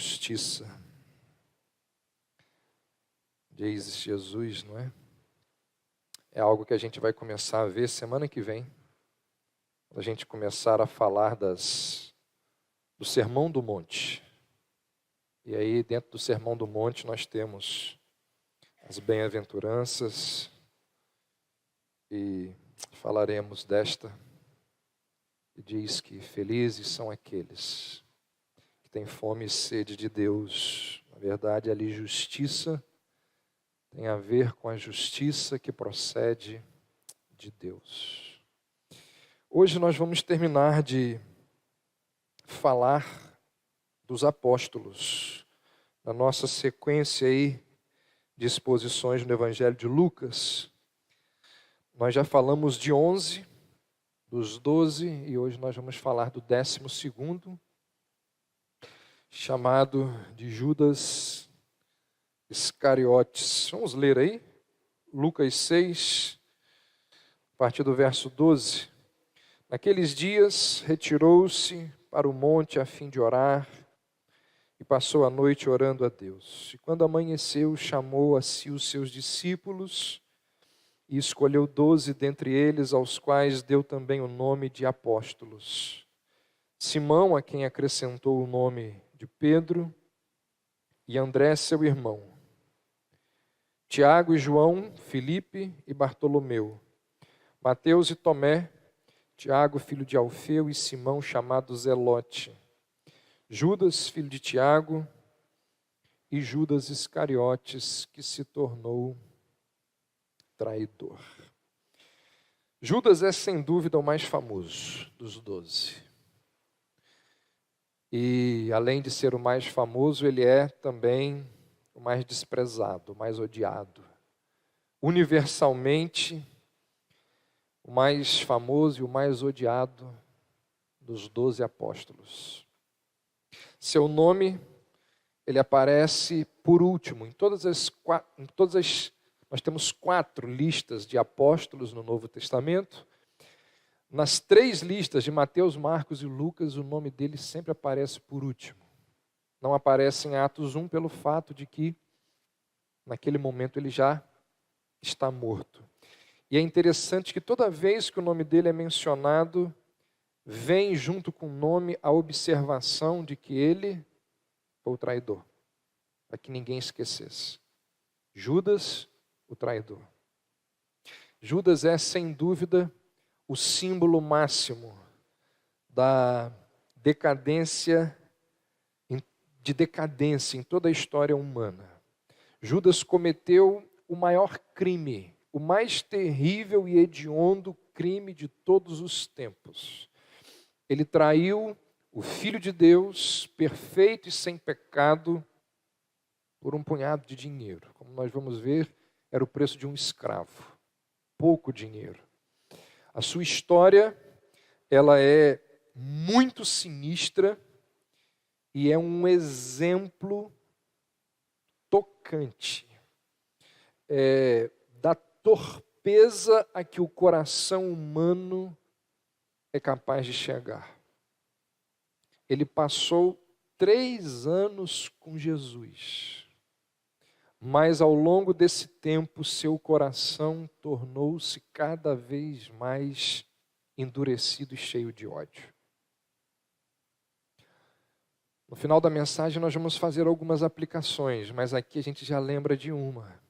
justiça. Diz Jesus, não é? É algo que a gente vai começar a ver semana que vem, quando a gente começar a falar do Sermão do Monte. E aí, dentro do Sermão do Monte, nós temos as bem-aventuranças e falaremos desta, que diz que felizes são aqueles que têm fome e sede de Deus. Na verdade, ali justiça tem a ver com a justiça que procede de Deus. Hoje nós vamos terminar de falar dos apóstolos, na nossa sequência aí de exposições no Evangelho de Lucas. Nós já falamos de 11, dos 12, e hoje nós vamos falar do 12º, chamado de Judas Iscariotes. Vamos ler aí, Lucas 6, a partir do verso 12. Naqueles dias, retirou-se para o monte a fim de orar, e passou a noite orando a Deus. E quando amanheceu, chamou a si os seus discípulos, e escolheu 12 dentre eles, aos quais deu também o nome de apóstolos. Simão, a quem acrescentou o nome de Pedro, e André, seu irmão, Tiago e João, Filipe e Bartolomeu, Mateus e Tomé, Tiago, filho de Alfeu, e Simão, chamado Zelote, Judas, filho de Tiago, e Judas Iscariotes, que se tornou traidor. Judas é, sem dúvida, o mais famoso dos 12. E, além de ser o mais famoso, ele é também o mais desprezado, o mais odiado. Universalmente, o mais famoso e o mais odiado dos 12 apóstolos. Seu nome, ele aparece por último. Nós temos 4 listas de apóstolos no Novo Testamento. Nas 3 listas de Mateus, Marcos e Lucas, o nome dele sempre aparece por último. Não aparece em Atos 1 pelo fato de que, naquele momento, ele já está morto. E é interessante que toda vez que o nome dele é mencionado, vem junto com o nome a observação de que ele foi o traidor, para que ninguém esquecesse. Judas, o traidor. Judas é, sem dúvida, o símbolo máximo da decadência em toda a história humana. Judas cometeu o maior crime, o mais terrível e hediondo crime de todos os tempos. Ele traiu o Filho de Deus, perfeito e sem pecado, por um punhado de dinheiro. Como nós vamos ver, era o preço de um escravo. Pouco dinheiro. A sua história, ela é muito sinistra e é um exemplo tocante da torpeza a que o coração humano é capaz de chegar. Ele passou 3 anos com Jesus, mas ao longo desse tempo seu coração tornou-se cada vez mais endurecido e cheio de ódio. No final da mensagem nós vamos fazer algumas aplicações, mas aqui a gente já lembra de uma.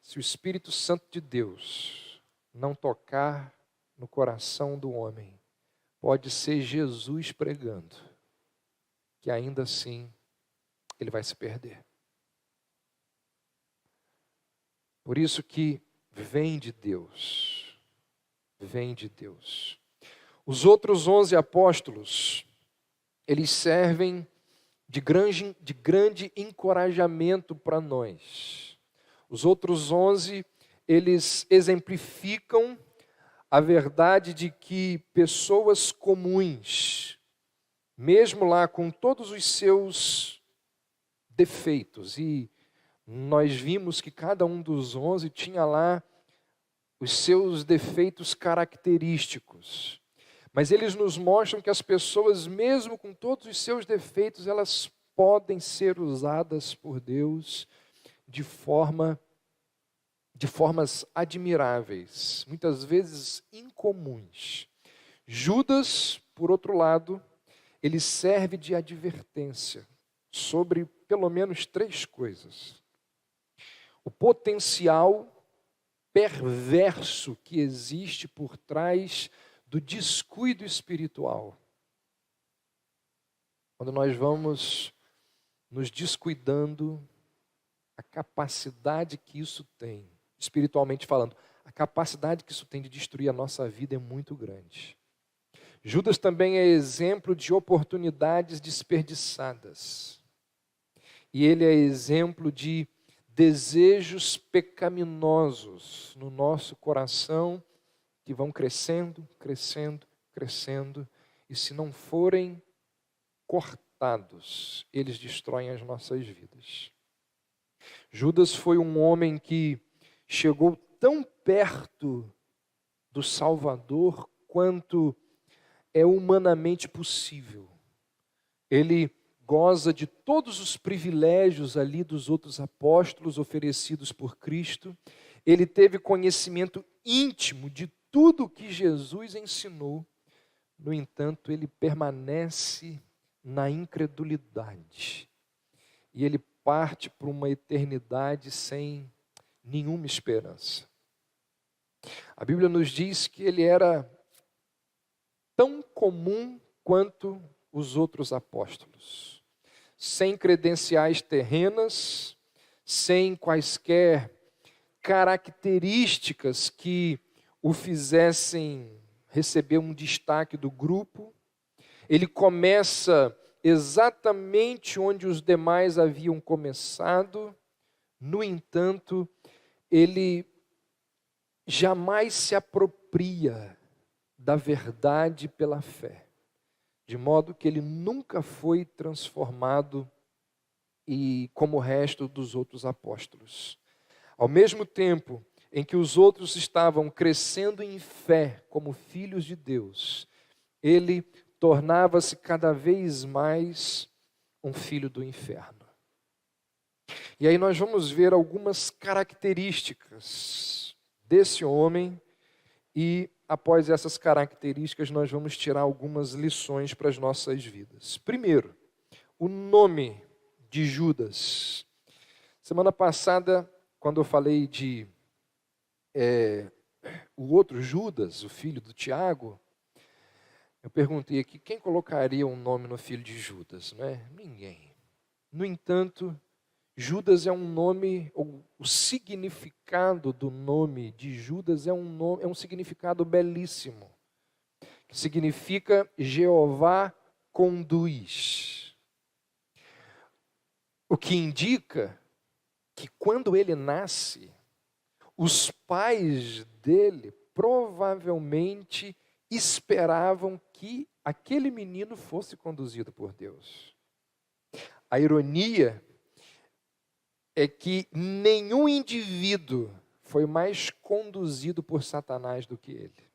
Se o Espírito Santo de Deus não tocar no coração do homem, pode ser Jesus pregando, que ainda assim ele vai se perder. Por isso que vem de Deus, vem de Deus. Os outros 11 apóstolos, eles servem de grande encorajamento para nós. Os outros 11, eles exemplificam a verdade de que pessoas comuns, mesmo lá com todos os seus defeitos, e nós vimos que cada um dos 11 tinha lá os seus defeitos característicos, mas eles nos mostram que as pessoas, mesmo com todos os seus defeitos, elas podem ser usadas por Deus de formas admiráveis, muitas vezes incomuns. Judas, por outro lado, ele serve de advertência sobre pelo menos 3 coisas. O potencial perverso que existe por trás do descuido espiritual. Quando nós vamos nos descuidando, a capacidade que isso tem, espiritualmente falando, a capacidade que isso tem de destruir a nossa vida é muito grande. Judas também é exemplo de oportunidades desperdiçadas. E ele é exemplo de desejos pecaminosos no nosso coração que vão crescendo, crescendo, crescendo, e se não forem cortados, eles destroem as nossas vidas. Judas foi um homem que chegou tão perto do Salvador quanto é humanamente possível. Ele goza de todos os privilégios ali dos outros apóstolos oferecidos por Cristo. Ele teve conhecimento íntimo de tudo o que Jesus ensinou. No entanto, ele permanece na incredulidade. E ele parte para uma eternidade sem nenhuma esperança. A Bíblia nos diz que ele era tão comum quanto os outros apóstolos, sem credenciais terrenas, sem quaisquer características que o fizessem receber um destaque do grupo. Ele começa exatamente onde os demais haviam começado. No entanto, ele jamais se apropria da verdade pela fé, de modo que ele nunca foi transformado e como o resto dos outros apóstolos. Ao mesmo tempo em que os outros estavam crescendo em fé como filhos de Deus, ele tornava-se cada vez mais um filho do inferno. E aí nós vamos ver algumas características desse homem e após essas características nós vamos tirar algumas lições para as nossas vidas. Primeiro, o nome de Judas. Semana passada, quando eu falei de o outro Judas, o filho do Tiago, eu perguntei aqui, quem colocaria um nome no filho de Judas? Não é? Ninguém. No entanto, Judas é um nome, ou o significado do nome de Judas é um significado belíssimo, que significa Jeová conduz. O que indica que quando ele nasce, os pais dele provavelmente esperavam que aquele menino fosse conduzido por Deus. A ironia é que nenhum indivíduo foi mais conduzido por Satanás do que ele.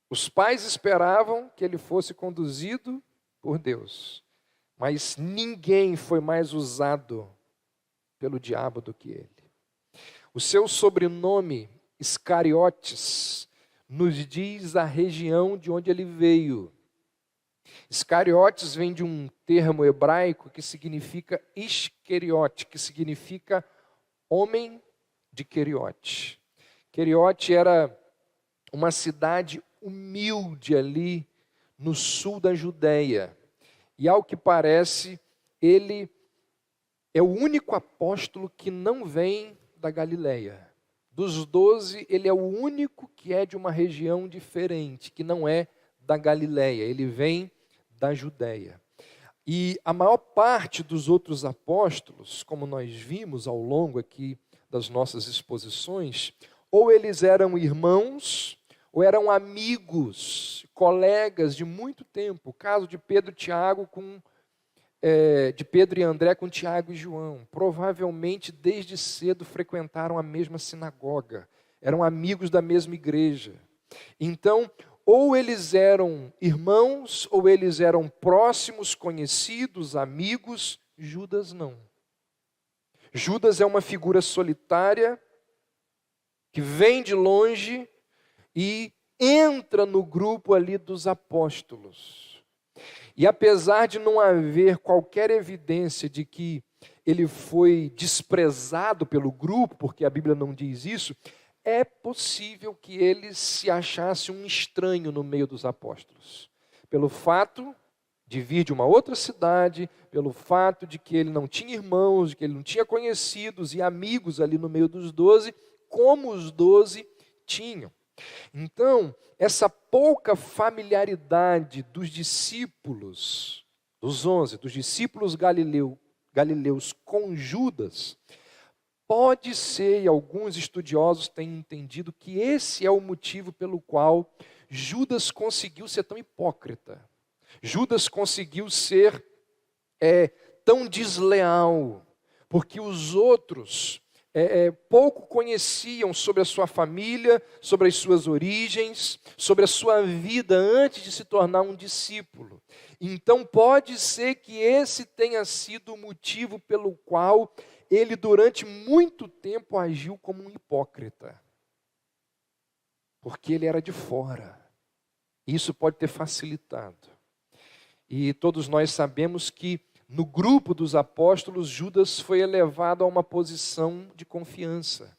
Os pais esperavam que ele fosse conduzido por Deus, mas ninguém foi mais usado pelo diabo do que ele. O seu sobrenome, Iscariotes, nos diz a região de onde ele veio. Iscariotes vem de um termo hebraico que significa isqueriote, que significa homem de Queriote. Queriote era uma cidade humilde ali no sul da Judéia. E ao que parece, ele é o único apóstolo que não vem da Galileia. Dos 12, ele é o único que é de uma região diferente, que não é da Galileia. Ele vem da Judéia. E a maior parte dos outros apóstolos, como nós vimos ao longo aqui das nossas exposições, ou eles eram irmãos, ou eram amigos, colegas de muito tempo. O caso de Pedro e André com Tiago e João. Provavelmente desde cedo frequentaram a mesma sinagoga, eram amigos da mesma igreja. Então, ou eles eram irmãos, ou eles eram próximos, conhecidos, amigos. Judas não. Judas é uma figura solitária, que vem de longe e entra no grupo ali dos apóstolos. E apesar de não haver qualquer evidência de que ele foi desprezado pelo grupo, porque a Bíblia não diz isso, é possível que ele se achasse um estranho no meio dos apóstolos. Pelo fato de vir de uma outra cidade, pelo fato de que ele não tinha irmãos, de que ele não tinha conhecidos e amigos ali no meio dos 12, como os 12 tinham. Então, essa pouca familiaridade dos discípulos, dos 11, dos discípulos galileus com Judas, pode ser, e alguns estudiosos têm entendido, que esse é o motivo pelo qual Judas conseguiu ser tão hipócrita. Judas conseguiu ser tão desleal, porque os outros pouco conheciam sobre a sua família, sobre as suas origens, sobre a sua vida antes de se tornar um discípulo. Então pode ser que esse tenha sido o motivo pelo qual ele durante muito tempo agiu como um hipócrita. Porque ele era de fora. Isso pode ter facilitado. E todos nós sabemos que no grupo dos apóstolos, Judas foi elevado a uma posição de confiança,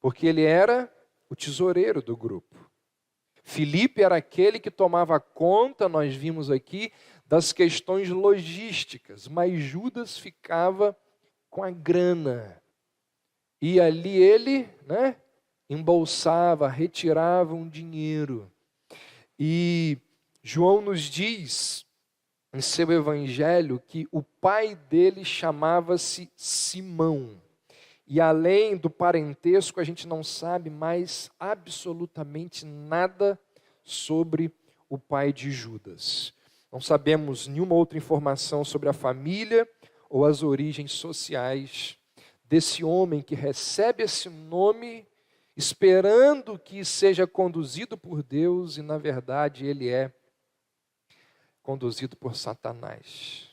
porque ele era o tesoureiro do grupo. Filipe era aquele que tomava conta, nós vimos aqui, das questões logísticas, mas Judas ficava com a grana. E ali ele, embolsava, retirava um dinheiro. E João nos diz em seu evangelho que o pai dele chamava-se Simão. E além do parentesco, a gente não sabe mais absolutamente nada sobre o pai de Judas. Não sabemos nenhuma outra informação sobre a família ou as origens sociais desse homem que recebe esse nome, esperando que seja conduzido por Deus, e na verdade ele é conduzido por Satanás.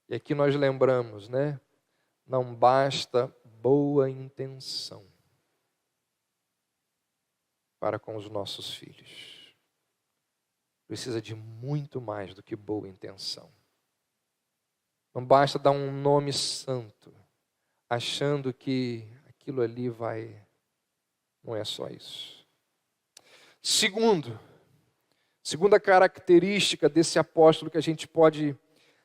E aqui nós lembramos, não basta boa intenção para com os nossos filhos. Precisa de muito mais do que boa intenção. Não basta dar um nome santo, achando que aquilo ali vai... Não é só isso. Segunda característica desse apóstolo que a gente pode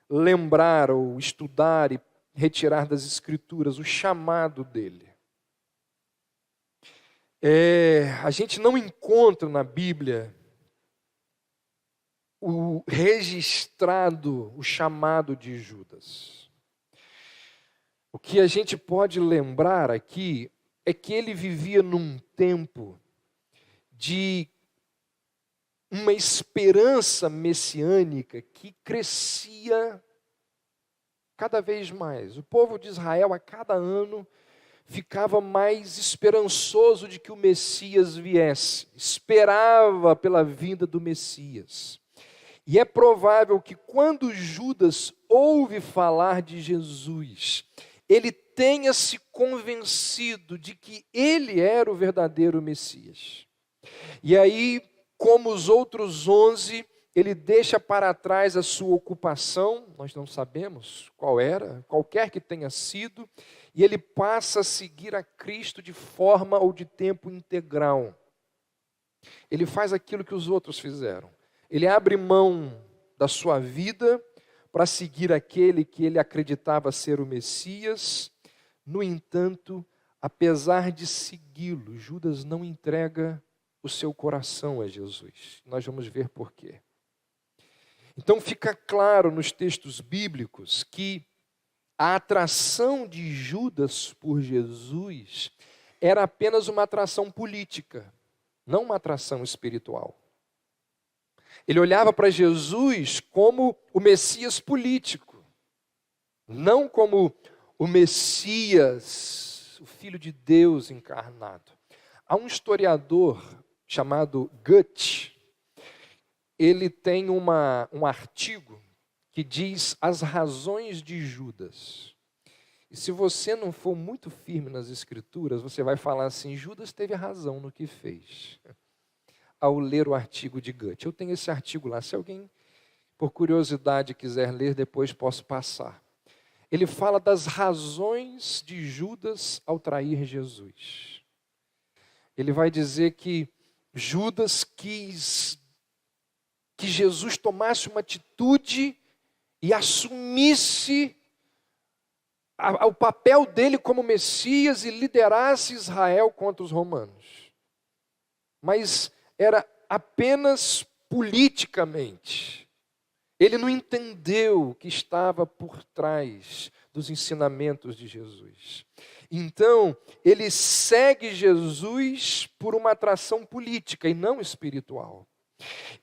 lembrar ou estudar e retirar das Escrituras, o chamado dele. A gente não encontra na Bíblia o registrado, o chamado de Judas. O que a gente pode lembrar aqui é que ele vivia num tempo de uma esperança messiânica que crescia cada vez mais. O povo de Israel, a cada ano, ficava mais esperançoso de que o Messias viesse. Esperava pela vinda do Messias. E é provável que quando Judas ouve falar de Jesus, ele tenha se convencido de que ele era o verdadeiro Messias. E aí, como os outros 11, ele deixa para trás a sua ocupação, nós não sabemos qual era, qualquer que tenha sido, e ele passa a seguir a Cristo de forma ou de tempo integral. Ele faz aquilo que os outros fizeram. Ele abre mão da sua vida para seguir aquele que ele acreditava ser o Messias. No entanto, apesar de segui-lo, Judas não entrega o seu coração a Jesus. Nós vamos ver por quê. Então fica claro nos textos bíblicos que a atração de Judas por Jesus era apenas uma atração política, não uma atração espiritual. Ele olhava para Jesus como o Messias político, não como o Messias, o Filho de Deus encarnado. Há um historiador chamado Goethe, ele tem um artigo que diz as razões de Judas. E se você não for muito firme nas Escrituras, você vai falar assim, Judas teve razão no que fez, ao ler o artigo de Goethe. Eu tenho esse artigo lá, se alguém, por curiosidade, quiser ler, depois posso passar. Ele fala das razões de Judas ao trair Jesus. Ele vai dizer que Judas quis que Jesus tomasse uma atitude e assumisse o papel dele como Messias e liderasse Israel contra os romanos. Mas era apenas politicamente. Ele não entendeu o que estava por trás dos ensinamentos de Jesus. Então, ele segue Jesus por uma atração política e não espiritual.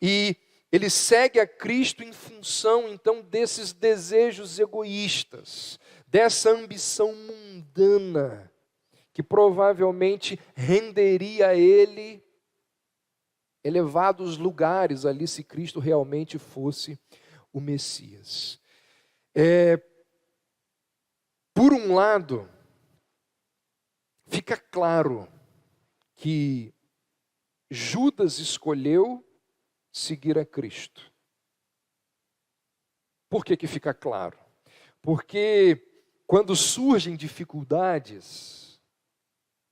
E ele segue a Cristo em função, então, desses desejos egoístas, dessa ambição mundana, que provavelmente renderia a ele elevados lugares ali, se Cristo realmente fosse o Messias. Por um lado, fica claro que Judas escolheu seguir a Cristo. Por que fica claro? Porque quando surgem dificuldades,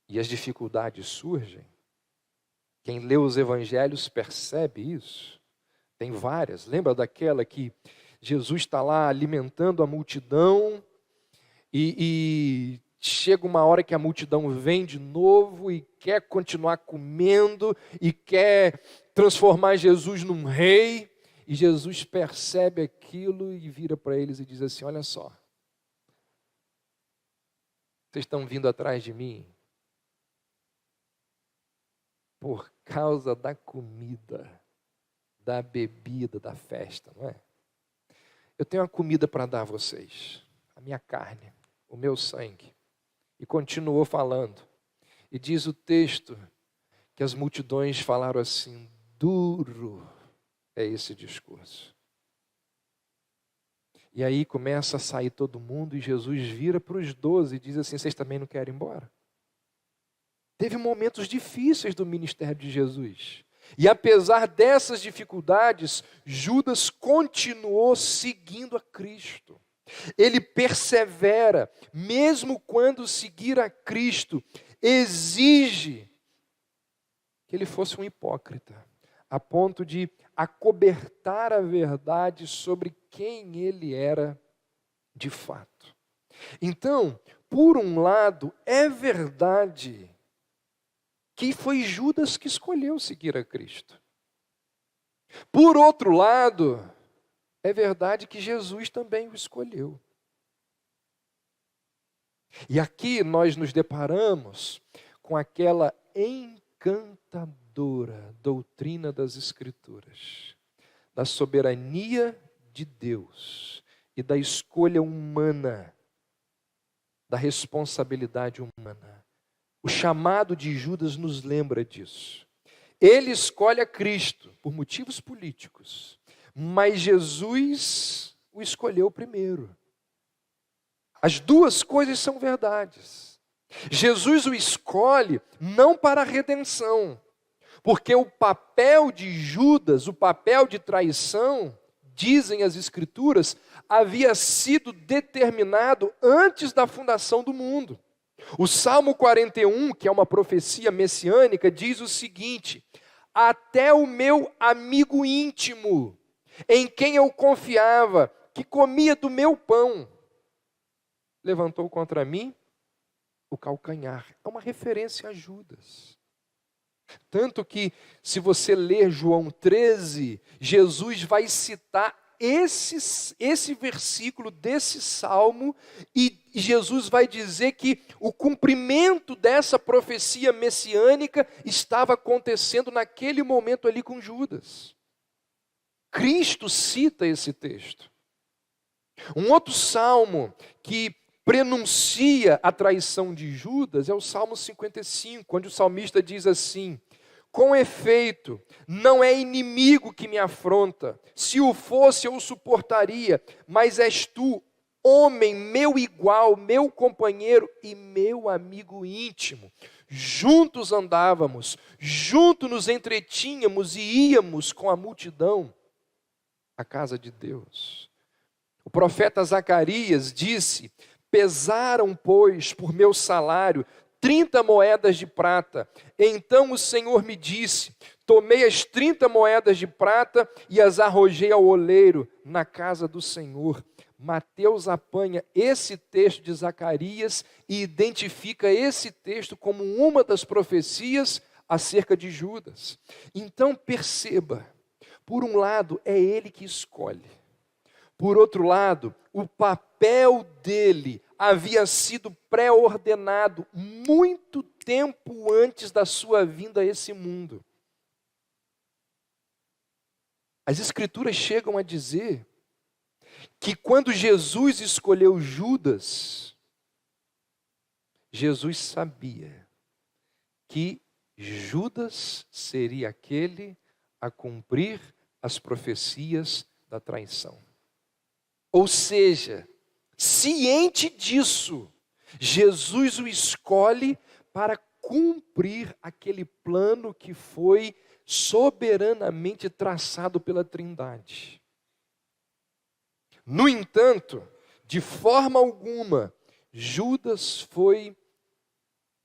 e as dificuldades surgem, quem lê os evangelhos percebe isso. Tem várias. Lembra daquela que Jesus está lá alimentando a multidão e chega uma hora que a multidão vem de novo e quer continuar comendo e quer transformar Jesus num rei. E Jesus percebe aquilo e vira para eles e diz assim, olha só, vocês estão vindo atrás de mim por causa da comida, da bebida, da festa, não é? Eu tenho uma comida para dar a vocês, a minha carne, o meu sangue. E continuou falando. E diz o texto que as multidões falaram assim, duro é esse discurso. E aí começa a sair todo mundo e Jesus vira para os 12 e diz assim, vocês também não querem ir embora? Teve momentos difíceis do ministério de Jesus. E apesar dessas dificuldades, Judas continuou seguindo a Cristo. Ele persevera, mesmo quando seguir a Cristo exige que ele fosse um hipócrita, a ponto de acobertar a verdade sobre quem ele era de fato. Então, por um lado, é verdade que foi Judas que escolheu seguir a Cristo. Por outro lado, é verdade que Jesus também o escolheu. E aqui nós nos deparamos com aquela encantadora doutrina das Escrituras, da soberania de Deus e da escolha humana, da responsabilidade humana. O chamado de Judas nos lembra disso. Ele escolhe a Cristo por motivos políticos, mas Jesus o escolheu primeiro. As duas coisas são verdades. Jesus o escolhe não para a redenção, porque o papel de Judas, o papel de traição, dizem as Escrituras, havia sido determinado antes da fundação do mundo. O Salmo 41, que é uma profecia messiânica, diz o seguinte: até o meu amigo íntimo, em quem eu confiava, que comia do meu pão, levantou contra mim o calcanhar. É uma referência a Judas. Tanto que, se você ler João 13, Jesus vai citar esse versículo desse salmo, e Jesus vai dizer que o cumprimento dessa profecia messiânica estava acontecendo naquele momento ali com Judas. Cristo cita esse texto. Um outro salmo que prenuncia a traição de Judas é o Salmo 55, onde o salmista diz assim: Com efeito, não é inimigo que me afronta. Se o fosse, eu o suportaria. Mas és tu, homem meu igual, meu companheiro e meu amigo íntimo. Juntos andávamos, juntos nos entretínhamos e íamos com a multidão à casa de Deus. O profeta Zacarias disse: pesaram, pois, por meu salário 30 moedas de prata. Então o Senhor me disse: tomei as 30 moedas de prata e as arrojei ao oleiro na casa do Senhor. Mateus apanha esse texto de Zacarias e identifica esse texto como uma das profecias acerca de Judas. Então perceba, por um lado é ele que escolhe. Por outro lado, o papel dele havia sido pré-ordenado muito tempo antes da sua vinda a esse mundo. As Escrituras chegam a dizer que quando Jesus escolheu Judas, Jesus sabia que Judas seria aquele a cumprir as profecias da traição. Ou seja, ciente disso, Jesus o escolhe para cumprir aquele plano que foi soberanamente traçado pela Trindade. No entanto, de forma alguma, Judas foi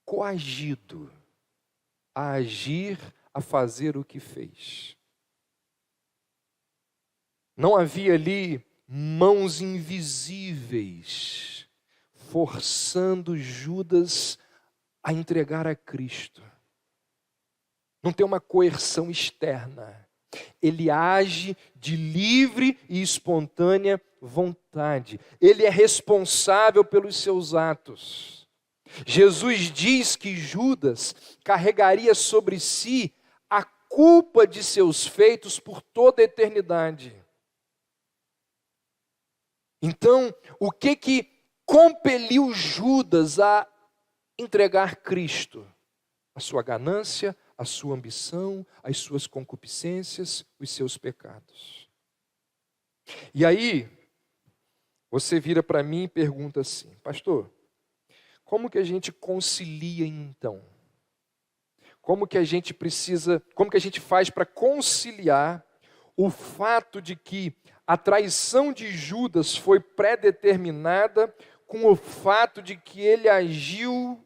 coagido a agir, a fazer o que fez. Não havia ali mãos invisíveis forçando Judas a entregar a Cristo. Não tem uma coerção externa. Ele age de livre e espontânea vontade. Ele é responsável pelos seus atos. Jesus diz que Judas carregaria sobre si a culpa de seus feitos por toda a eternidade. Então, o que compeliu Judas a entregar Cristo? A sua ganância, a sua ambição, as suas concupiscências, os seus pecados. E aí, você vira para mim e pergunta assim: pastor, como que a gente concilia então? Como que a gente faz para conciliar o fato de que a traição de Judas foi pré-determinada com o fato de que ele agiu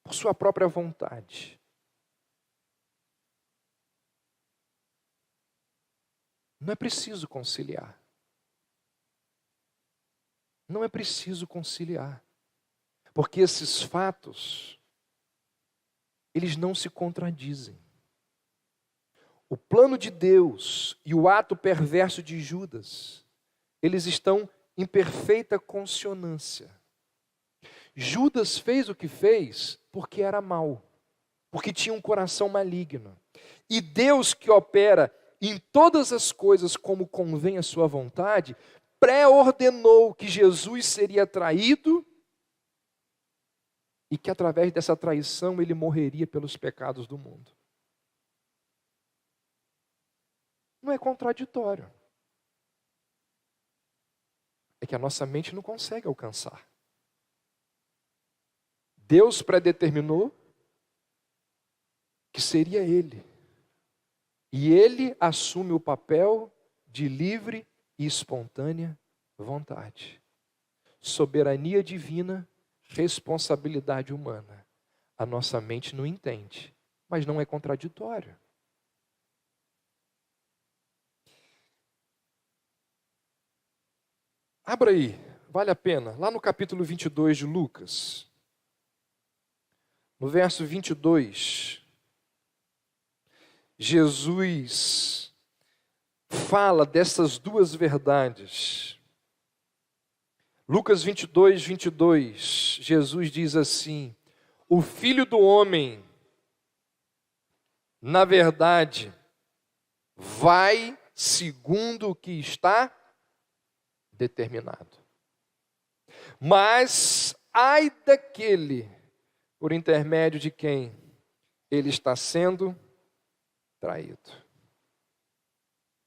por sua própria vontade? Não é preciso conciliar. Não é preciso conciliar. Porque esses fatos, eles não se contradizem. O plano de Deus e o ato perverso de Judas, eles estão em perfeita consonância. Judas fez o que fez porque era mau, porque tinha um coração maligno. E Deus, que opera em todas as coisas como convém a sua vontade, pré-ordenou que Jesus seria traído e que através dessa traição ele morreria pelos pecados do mundo. Não é contraditório. É que a nossa mente não consegue alcançar. Deus predeterminou que seria ele. E ele assume o papel de livre e espontânea vontade. Soberania divina, responsabilidade humana. A nossa mente não entende, mas não é contraditório. Abra aí, vale a pena, lá no capítulo 22 de Lucas. No verso 22, Jesus fala dessas duas verdades. Lucas 22, 22, Jesus diz assim: o Filho do Homem, na verdade, vai segundo o que está determinado. Mas ai daquele por intermédio de quem ele está sendo traído.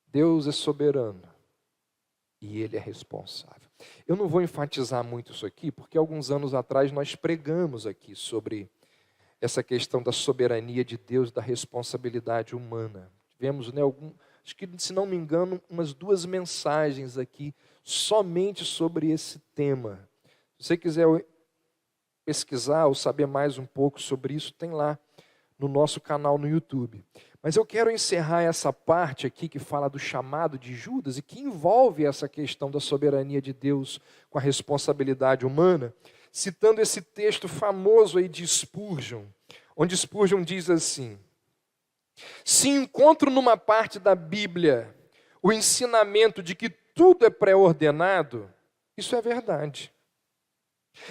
Deus é soberano e ele é responsável. Eu não vou enfatizar muito isso aqui, porque alguns anos atrás nós pregamos aqui sobre essa questão da soberania de Deus, da responsabilidade humana. Tivemos, acho que, se não me engano, umas 2 mensagens aqui somente sobre esse tema. Se você quiser pesquisar ou saber mais um pouco sobre isso, tem lá no nosso canal no YouTube. Mas eu quero encerrar essa parte aqui que fala do chamado de Judas e que envolve essa questão da soberania de Deus com a responsabilidade humana, citando esse texto famoso aí de Spurgeon, onde Spurgeon diz assim: se encontro numa parte da Bíblia o ensinamento de que tudo é pré-ordenado, isso é verdade.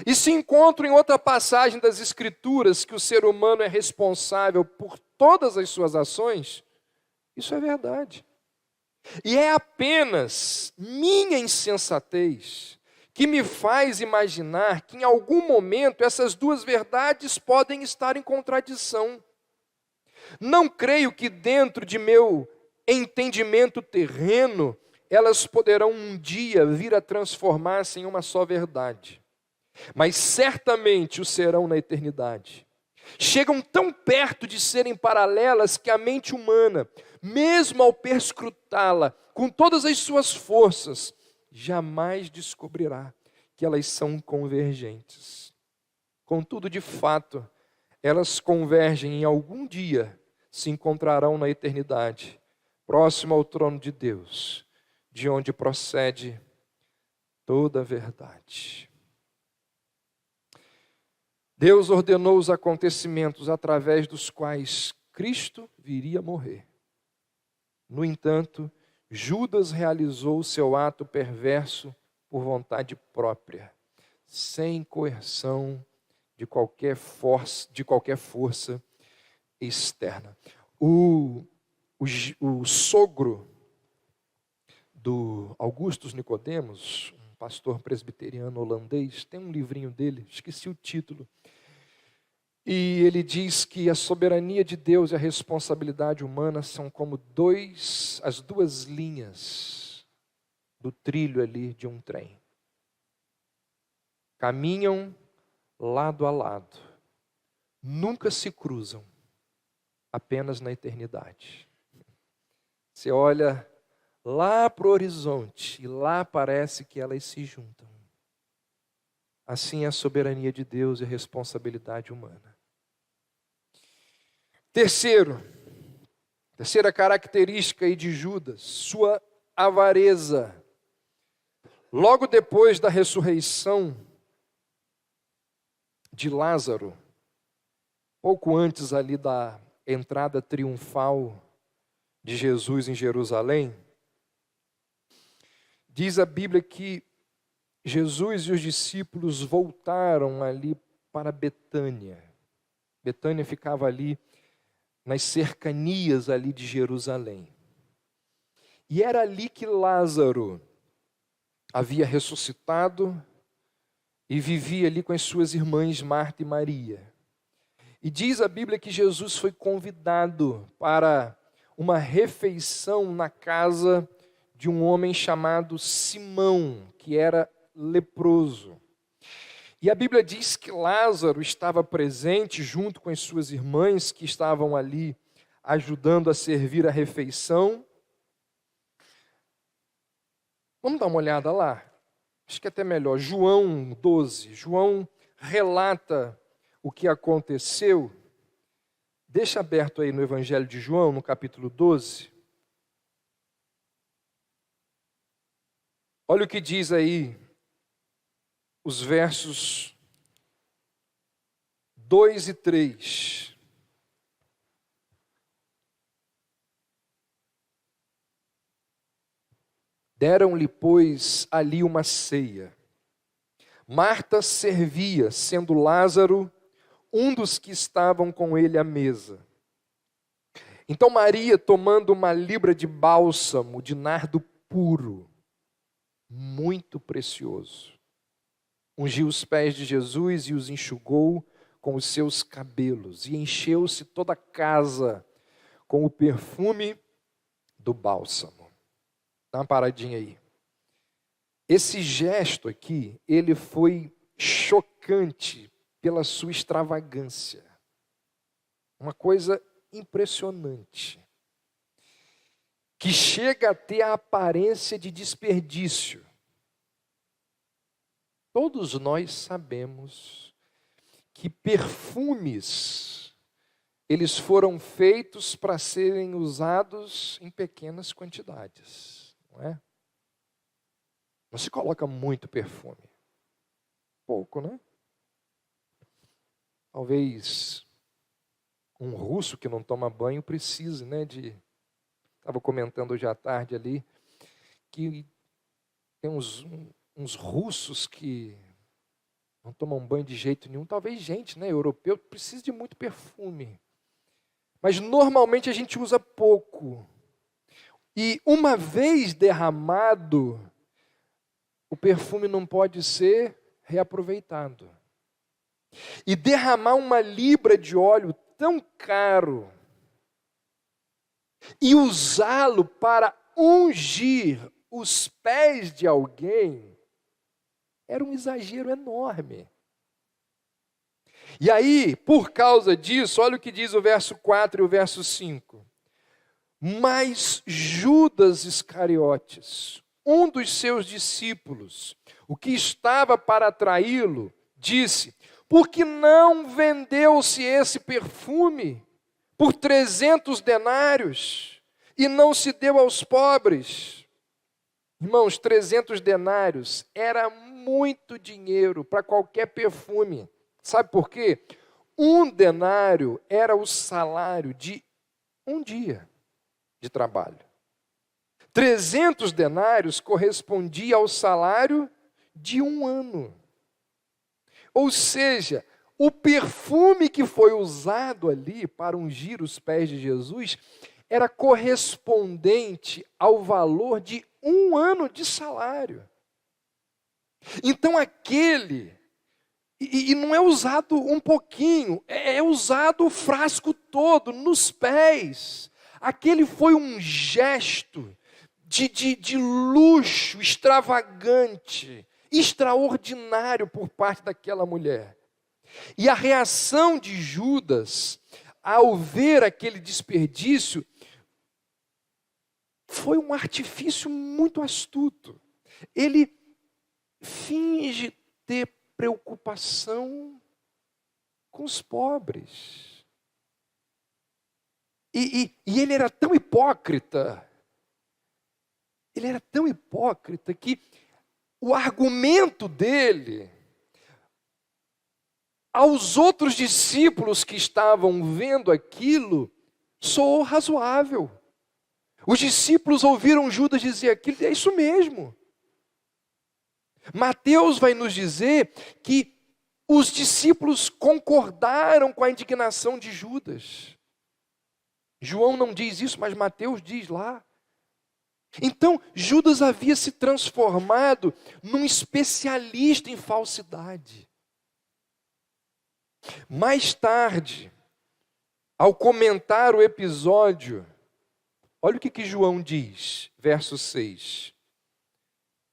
E se encontro em outra passagem das Escrituras que o ser humano é responsável por todas as suas ações, isso é verdade. E é apenas minha insensatez que me faz imaginar que em algum momento essas 2 verdades podem estar em contradição. Não creio que dentro de meu entendimento terreno elas poderão um dia vir a transformar-se em uma só verdade. Mas certamente o serão na eternidade. Chegam tão perto de serem paralelas que a mente humana, mesmo ao perscrutá-la com todas as suas forças, jamais descobrirá que elas são convergentes. Contudo, de fato, elas convergem em algum dia, se encontrarão na eternidade, próximo ao trono de Deus, de onde procede toda a verdade. Deus ordenou os acontecimentos através dos quais Cristo viria a morrer. No entanto, Judas realizou o seu ato perverso por vontade própria, sem coerção de qualquer força externa. O sogro do Augustus Nicodemos, um pastor presbiteriano holandês, tem um livrinho dele, esqueci o título, e ele diz que a soberania de Deus e a responsabilidade humana são como as 2 linhas do trilho ali de um trem. Caminham lado a lado, nunca se cruzam, apenas na eternidade. Você olha lá para o horizonte e lá parece que elas se juntam. Assim é a soberania de Deus e a responsabilidade humana. Terceira característica aí de Judas, sua avareza. Logo depois da ressurreição de Lázaro, pouco antes ali da entrada triunfal de Jesus em Jerusalém, diz a Bíblia que Jesus e os discípulos voltaram ali para Betânia. Betânia ficava ali nas cercanias ali de Jerusalém. E era ali que Lázaro havia ressuscitado e vivia ali com as suas irmãs Marta e Maria. E diz a Bíblia que Jesus foi convidado para uma refeição na casa de um homem chamado Simão, que era leproso. E a Bíblia diz que Lázaro estava presente junto com as suas irmãs que estavam ali ajudando a servir a refeição. Vamos dar uma olhada lá? Acho que é até melhor. João 12. João relata o que aconteceu. Deixa aberto aí no Evangelho de João, no capítulo 12. Olha o que diz aí os versos 2 e 3. Deram-lhe, pois, ali uma ceia. Marta servia, sendo Lázaro um dos que estavam com ele à mesa. Então Maria, tomando uma libra de bálsamo de nardo puro, muito precioso, ungiu os pés de Jesus e os enxugou com com os seus cabelos e encheu-se toda a casa com o perfume do bálsamo. Dá uma paradinha aí. Esse gesto aqui, ele foi chocante pela sua extravagância. Uma coisa impressionante, que chega a ter a aparência de desperdício. Todos nós sabemos que perfumes, eles foram feitos para serem usados em pequenas quantidades, não é? Não se coloca muito perfume. Pouco, né? Talvez um russo que não toma banho precise, né, Estava comentando hoje à tarde ali, que tem uns russos que não tomam banho de jeito nenhum. Talvez gente, né, europeu, precisa de muito perfume. Mas normalmente a gente usa pouco. E uma vez derramado, o perfume não pode ser reaproveitado. E derramar 1 libra de óleo tão caro e usá-lo para ungir os pés de alguém era um exagero enorme. E aí, por causa disso, olha o que diz o verso 4 e o verso 5. Mas Judas Iscariotes, um dos seus discípulos, o que estava para atraí-lo, disse: por que não vendeu-se esse perfume por 300 denários e não se deu aos pobres? Irmãos, 300 denários era muito dinheiro para qualquer perfume. Sabe por quê? 1 denário era o salário de um dia de trabalho. 300 denários correspondia ao salário de 1 ano. Ou seja, o perfume que foi usado ali para ungir os pés de Jesus era correspondente ao valor de 1 ano de salário. Então aquele, e não é usado um pouquinho, é usado o frasco todo, nos pés. Aquele foi um gesto de luxo extravagante, extraordinário por parte daquela mulher. E a reação de Judas, ao ver aquele desperdício, foi um artifício muito astuto. Ele finge ter preocupação com os pobres. E ele era tão hipócrita, que o argumento dele, aos outros discípulos que estavam vendo aquilo, soou razoável. Os discípulos ouviram Judas dizer aquilo, é isso mesmo. Mateus vai nos dizer que os discípulos concordaram com a indignação de Judas. João não diz isso, mas Mateus diz lá. Então, Judas havia se transformado num especialista em falsidade. Mais tarde, ao comentar o episódio, olha o que João diz, verso 6.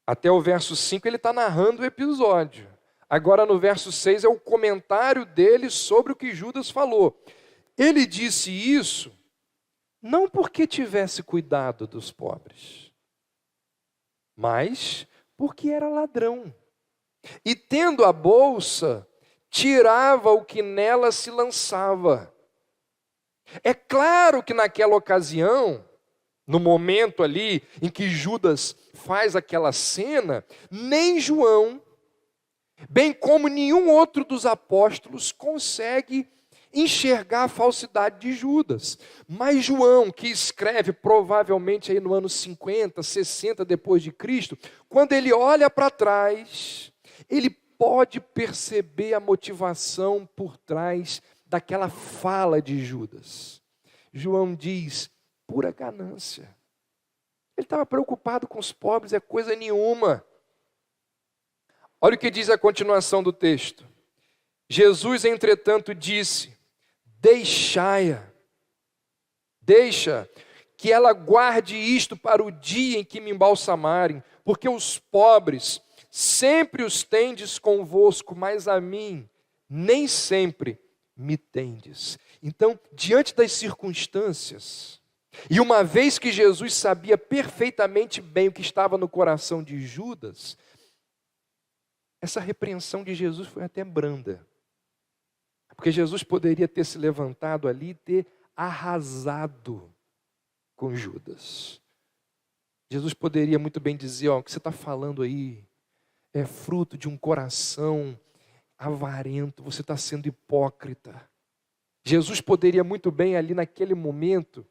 Até o verso 5 ele está narrando o episódio. Agora no verso 6 é o comentário dele sobre o que Judas falou. Ele disse isso não porque tivesse cuidado dos pobres, mas porque era ladrão. E tendo a bolsa, tirava o que nela se lançava. É claro que naquela ocasião, no momento ali em que Judas faz aquela cena, nem João, bem como nenhum outro dos apóstolos, consegue enxergar a falsidade de Judas. Mas João, que escreve provavelmente aí no ano 50, 60 depois de Cristo, quando ele olha para trás, ele pode perceber a motivação por trás daquela fala de Judas. João diz: pura ganância. Ele estava preocupado com os pobres, é coisa nenhuma. Olha o que diz a continuação do texto. Jesus, entretanto, disse: deixai-a, deixa que ela guarde isto para o dia em que me embalsamarem, porque os pobres sempre os tendes convosco, mas a mim nem sempre me tendes. Então, diante das circunstâncias, e uma vez que Jesus sabia perfeitamente bem o que estava no coração de Judas, essa repreensão de Jesus foi até branda. Porque Jesus poderia ter se levantado ali e ter arrasado com Judas. Jesus poderia muito bem dizer: ó, o que você está falando aí é fruto de um coração avarento, você está sendo hipócrita. Jesus poderia muito bem ali naquele momento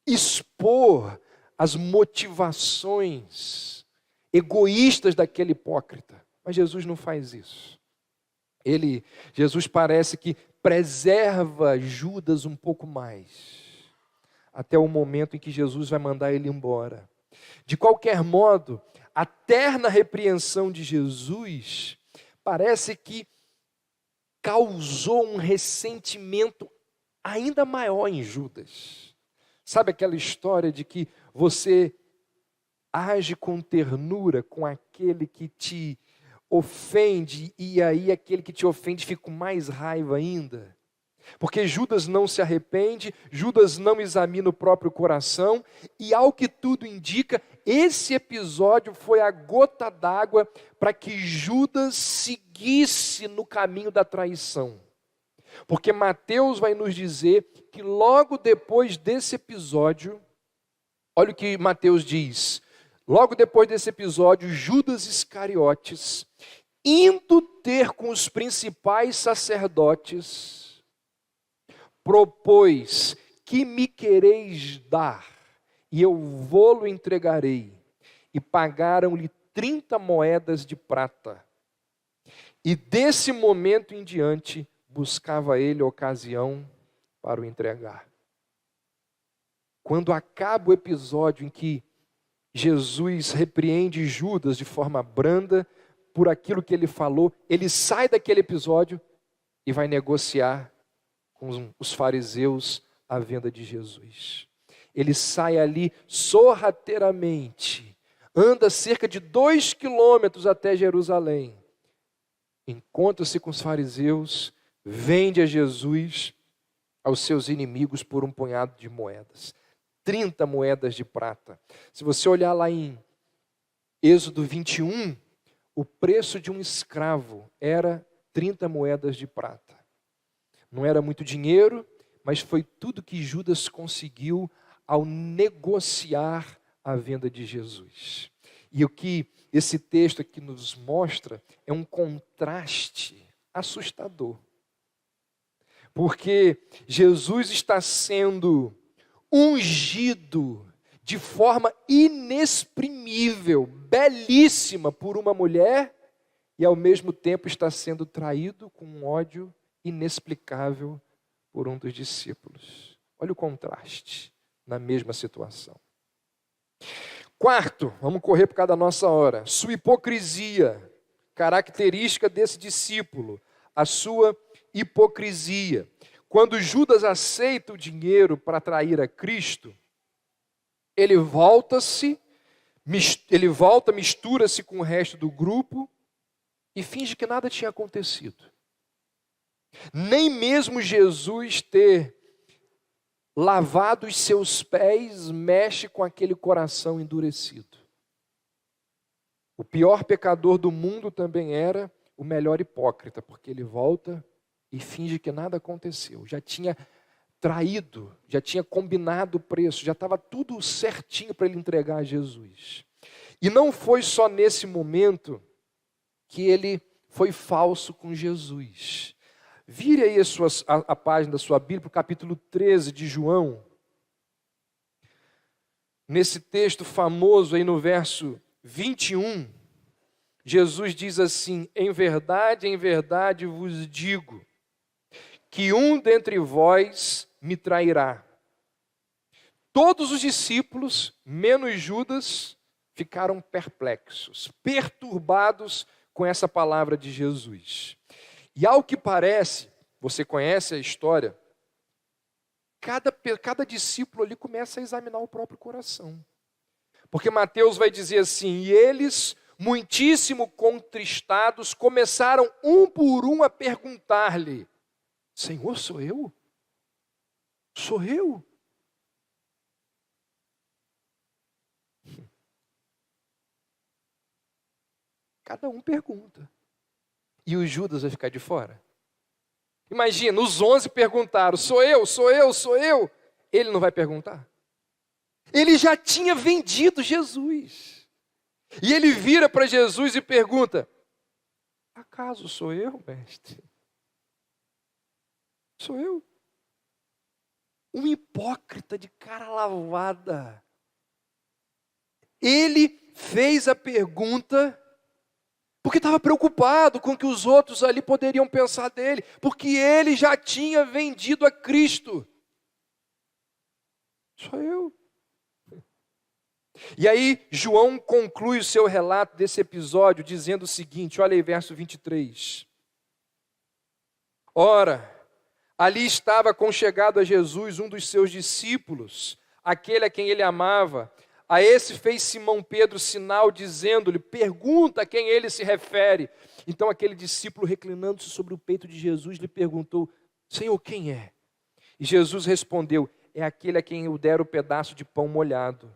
expor as motivações egoístas daquele hipócrita. Mas Jesus não faz isso. Jesus parece que preserva Judas um pouco mais, até o momento em que Jesus vai mandar ele embora. De qualquer modo, a terna repreensão de Jesus parece que causou um ressentimento ainda maior em Judas. Sabe aquela história de que você age com ternura com aquele que te ofende, e aí aquele que te ofende fica com mais raiva ainda? Porque Judas não se arrepende, Judas não examina o próprio coração, e ao que tudo indica, esse episódio foi a gota d'água para que Judas seguisse no caminho da traição. Porque Mateus vai nos dizer que logo depois desse episódio, olha o que Mateus diz: logo depois desse episódio, Judas Iscariotes, indo ter com os principais sacerdotes, propôs: que me quereis dar, e eu vô-lo entregarei. E pagaram-lhe 30 moedas de prata. E desse momento em diante, buscava ele ocasião para o entregar. Quando acaba o episódio em que Jesus repreende Judas de forma branda por aquilo que ele falou, ele sai daquele episódio e vai negociar com os fariseus a venda de Jesus. Ele sai ali sorrateiramente, anda cerca de 2 quilômetros até Jerusalém, encontra-se com os fariseus, vende a Jesus aos seus inimigos por um punhado de moedas. 30 moedas de prata. Se você olhar lá em Êxodo 21, o preço de um escravo era 30 moedas de prata. Não era muito dinheiro, mas foi tudo que Judas conseguiu ao negociar a venda de Jesus. E o que esse texto aqui nos mostra é um contraste assustador. Porque Jesus está sendo ungido de forma inexprimível, belíssima por uma mulher, e ao mesmo tempo está sendo traído com um ódio inexplicável por um dos discípulos. Olha o contraste na mesma situação. Quarto, vamos correr por causa da nossa hora. Sua hipocrisia, característica desse discípulo, a sua hipocrisia. Quando Judas aceita o dinheiro para trair a Cristo, ele volta, mistura-se com o resto do grupo e finge que nada tinha acontecido. Nem mesmo Jesus ter lavado os seus pés mexe com aquele coração endurecido. O pior pecador do mundo também era o melhor hipócrita, porque ele volta e finge que nada aconteceu. Já tinha traído, já tinha combinado o preço, já estava tudo certinho para ele entregar a Jesus. E não foi só nesse momento que ele foi falso com Jesus. Vire aí a página da sua Bíblia para o capítulo 13 de João. Nesse texto famoso aí no verso 21, Jesus diz assim: em verdade vos digo, que um dentre vós me trairá. Todos os discípulos, menos Judas, ficaram perplexos, perturbados com essa palavra de Jesus. E ao que parece, você conhece a história, cada discípulo ali começa a examinar o próprio coração. Porque Mateus vai dizer assim: e eles, muitíssimo contristados, começaram um por um a perguntar-lhe: Senhor, sou eu? Sou eu? Cada um pergunta. E o Judas vai ficar de fora? Imagina, os 11 perguntaram: sou eu, sou eu, sou eu? Ele não vai perguntar? Ele já tinha vendido Jesus. E ele vira para Jesus e pergunta: acaso sou eu, mestre? Sou eu? Um hipócrita de cara lavada. Ele fez a pergunta porque estava preocupado com o que os outros ali poderiam pensar dele, porque ele já tinha vendido a Cristo. Sou eu. E aí João conclui o seu relato desse episódio dizendo o seguinte, olha aí verso 23. Ora, ali estava aconchegado a Jesus um dos seus discípulos, aquele a quem ele amava. A esse fez Simão Pedro sinal, dizendo-lhe: pergunta a quem ele se refere. Então aquele discípulo, reclinando-se sobre o peito de Jesus, lhe perguntou: Senhor, quem é? E Jesus respondeu: é aquele a quem eu der o pedaço de pão molhado.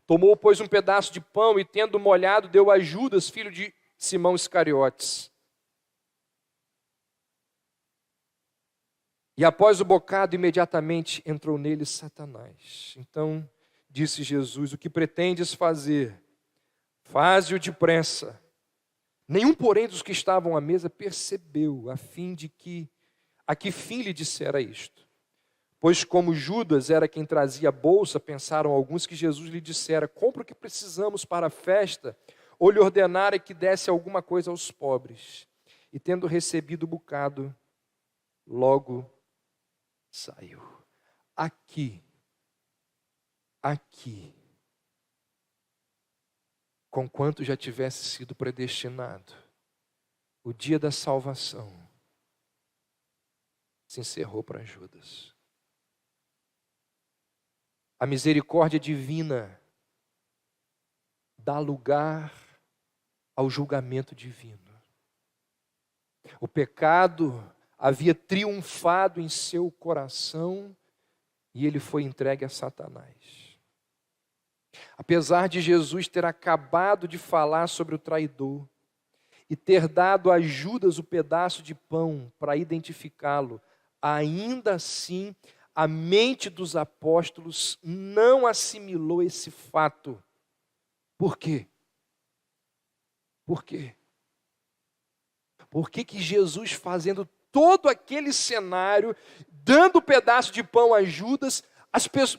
Tomou, pois, um pedaço de pão e, tendo molhado, deu a Judas, filho de Simão Iscariotes. E após o bocado, imediatamente entrou nele Satanás. Então disse Jesus: o que pretendes fazer, faze-o depressa. Nenhum, porém, dos que estavam à mesa percebeu a que fim lhe dissera isto. Pois como Judas era quem trazia a bolsa, pensaram alguns que Jesus lhe dissera: compra o que precisamos para a festa, ou lhe ordenara que desse alguma coisa aos pobres. E tendo recebido o bocado, logo saiu. Aqui, conquanto já tivesse sido predestinado, o dia da salvação se encerrou para Judas. A misericórdia divina dá lugar ao julgamento divino. O pecado havia triunfado em seu coração e ele foi entregue a Satanás. Apesar de Jesus ter acabado de falar sobre o traidor e ter dado a Judas o pedaço de pão para identificá-lo, ainda assim a mente dos apóstolos não assimilou esse fato. Por quê? Por quê? Por que Jesus, fazendo todo aquele cenário, dando o pedaço de pão a Judas,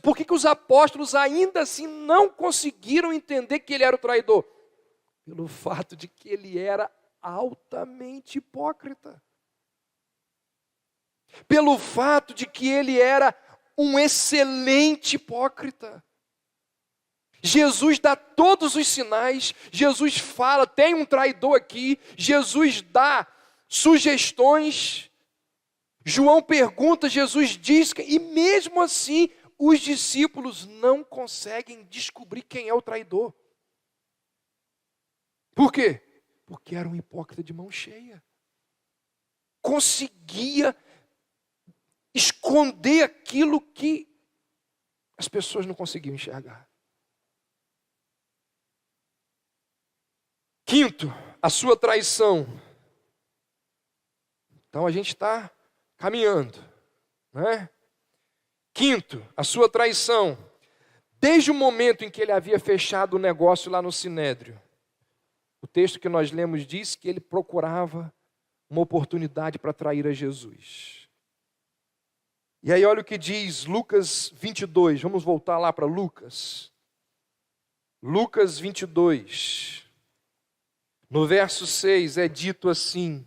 por que os apóstolos ainda assim não conseguiram entender que ele era o traidor? Pelo fato de que ele era altamente hipócrita. Pelo fato de que ele era um excelente hipócrita. Jesus dá todos os sinais, Jesus fala, tem um traidor aqui, Jesus dá sugestões, João pergunta, Jesus diz, e mesmo assim os discípulos não conseguem descobrir quem é o traidor. Por quê? Porque era um hipócrita de mão cheia. Conseguia esconder aquilo que as pessoas não conseguiam enxergar. Quinto, a sua traição. Então a gente está caminhando, né? Quinto, a sua traição. Desde o momento em que ele havia fechado o negócio lá no Sinédrio, o texto que nós lemos diz que ele procurava uma oportunidade para trair a Jesus. E aí olha o que diz Lucas 22, vamos voltar lá para Lucas. Lucas 22, no verso 6 é dito assim: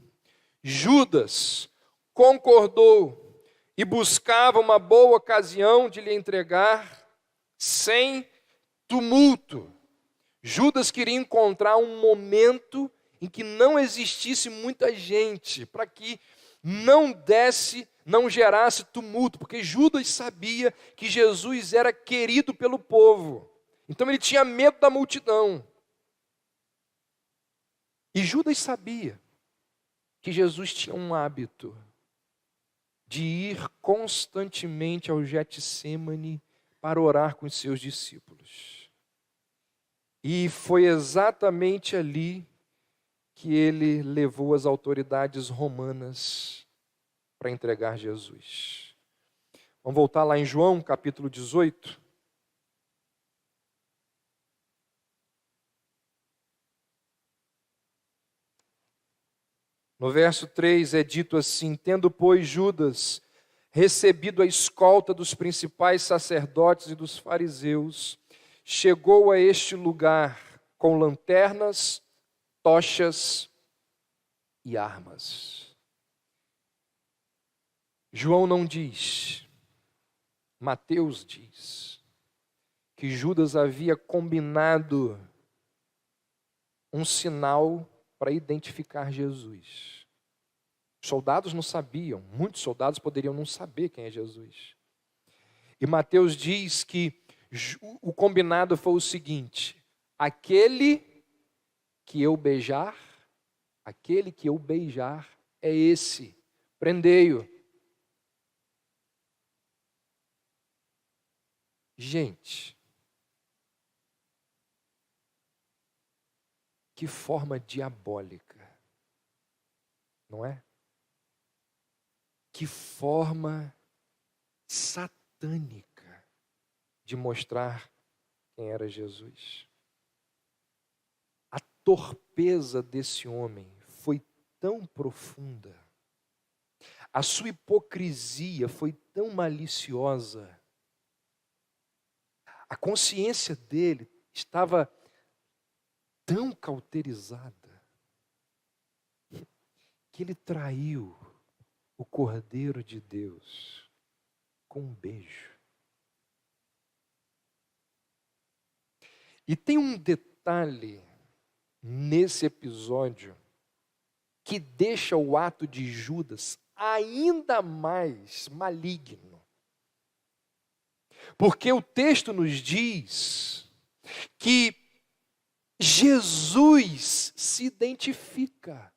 Judas concordou e buscava uma boa ocasião de lhe entregar sem tumulto. Judas queria encontrar um momento em que não existisse muita gente, para que não gerasse tumulto, porque Judas sabia que Jesus era querido pelo povo. Então ele tinha medo da multidão. E Judas sabia que Jesus tinha um hábito de ir constantemente ao Getsêmani para orar com os seus discípulos. E foi exatamente ali que ele levou as autoridades romanas para entregar Jesus. Vamos voltar lá em João, capítulo 18. No verso 3 é dito assim: tendo, pois, Judas recebido a escolta dos principais sacerdotes e dos fariseus, chegou a este lugar com lanternas, tochas e armas. João não diz, Mateus diz, que Judas havia combinado um sinal para identificar Jesus. Os soldados não sabiam, muitos soldados poderiam não saber quem é Jesus. E Mateus diz que o combinado foi o seguinte: aquele que eu beijar é esse, prendei-o. Gente, que forma diabólica, não é? Que forma satânica de mostrar quem era Jesus. A torpeza desse homem foi tão profunda, a sua hipocrisia foi tão maliciosa, a consciência dele estava tão cauterizada, que ele traiu o Cordeiro de Deus com um beijo. E tem um detalhe nesse episódio que deixa o ato de Judas ainda mais maligno. Porque o texto nos diz que Jesus se identifica.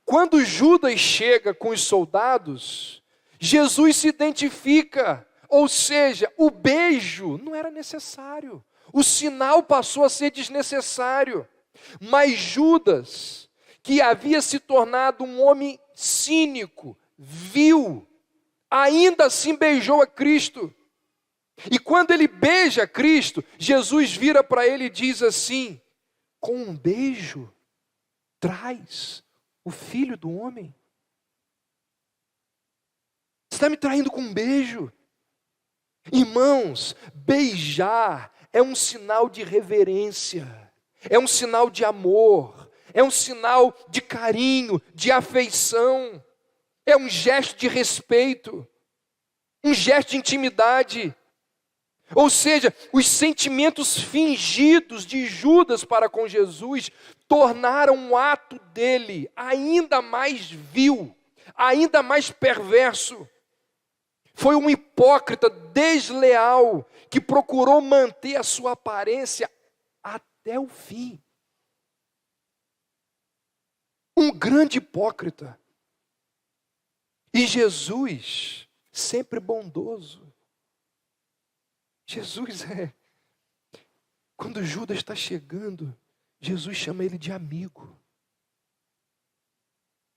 Quando Judas chega com os soldados, Jesus se identifica. Ou seja, o beijo não era necessário. O sinal passou a ser desnecessário. Mas Judas, que havia se tornado um homem cínico, vil, ainda assim beijou a Cristo. E quando ele beija Cristo, Jesus vira para ele e diz assim: com um beijo, traz o Filho do Homem. Você está me traindo com um beijo? Irmãos, beijar é um sinal de reverência, é um sinal de amor, é um sinal de carinho, de afeição, é um gesto de respeito, um gesto de intimidade. Ou seja, os sentimentos fingidos de Judas para com Jesus tornaram o ato dele ainda mais vil, ainda mais perverso. Foi um hipócrita desleal que procurou manter a sua aparência até o fim. Um grande hipócrita. E Jesus, sempre bondoso. Jesus quando Judas está chegando, Jesus chama ele de amigo.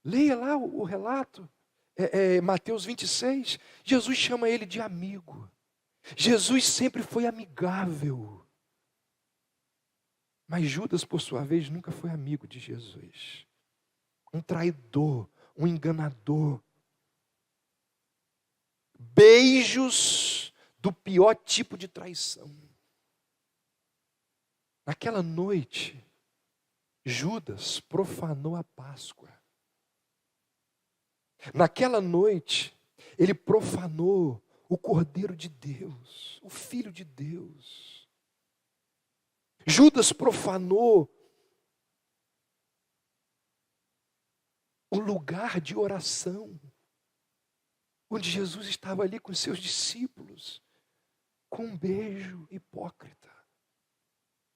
Leia lá o relato, Mateus 26, Jesus chama ele de amigo. Jesus sempre foi amigável. Mas Judas, por sua vez, nunca foi amigo de Jesus. Um traidor, um enganador. Beijos do pior tipo de traição. Naquela noite, Judas profanou a Páscoa. Naquela noite, ele profanou o Cordeiro de Deus, o Filho de Deus. Judas profanou o lugar de oração, onde Jesus estava ali com seus discípulos, com um beijo hipócrita.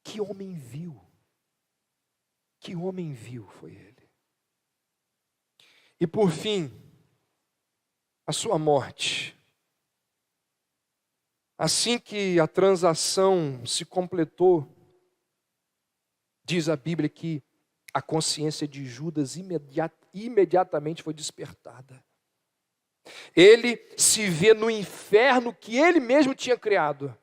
Que homem vil! Que homem vil foi ele. E por fim, a sua morte. Assim que a transação se completou, diz a Bíblia que a consciência de Judas imediatamente foi despertada. Ele se vê no inferno que ele mesmo tinha criado.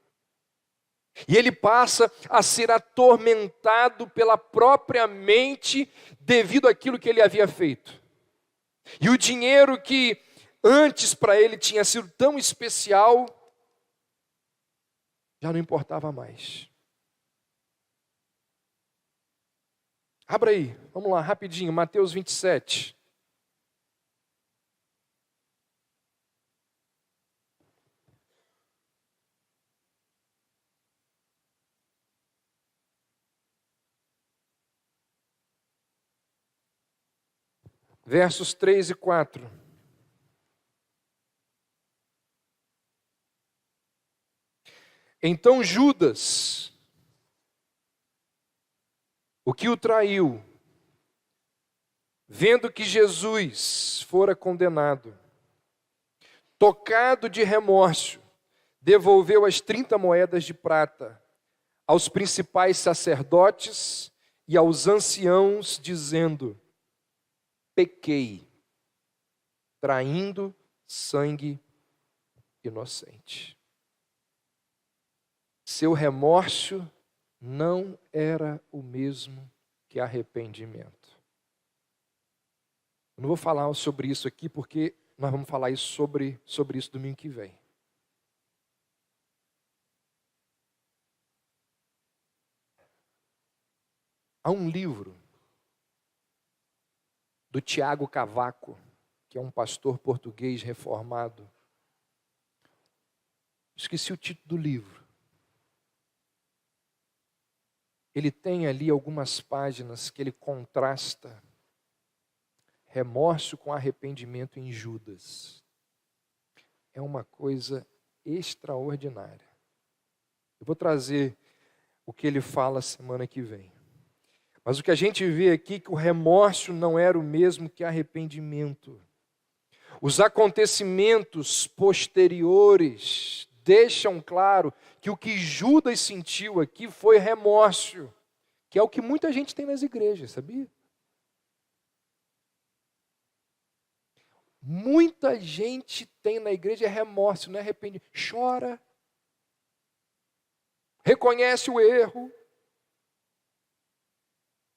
E ele passa a ser atormentado pela própria mente devido àquilo que ele havia feito. E o dinheiro que antes para ele tinha sido tão especial, já não importava mais. Abra aí, vamos lá, rapidinho, Mateus 27. Versos 3 e 4. Então Judas, o que o traiu, vendo que Jesus fora condenado, tocado de remorso, devolveu as 30 moedas de prata aos principais sacerdotes e aos anciãos, dizendo: pequei, traindo sangue inocente. Seu remorso não era o mesmo que arrependimento. Eu não vou falar sobre isso aqui porque nós vamos falar sobre isso domingo que vem. Há um livro do Tiago Cavaco, que é um pastor português reformado. Esqueci o título do livro. Ele tem ali algumas páginas que ele contrasta remorso com arrependimento em Judas. É uma coisa extraordinária. Eu vou trazer o que ele fala semana que vem. Mas o que a gente vê aqui é que o remorso não era o mesmo que arrependimento. Os acontecimentos posteriores deixam claro que o que Judas sentiu aqui foi remorso, que é o que muita gente tem nas igrejas, sabia? Muita gente tem na igreja remorso, não é arrependimento. Chora, reconhece o erro.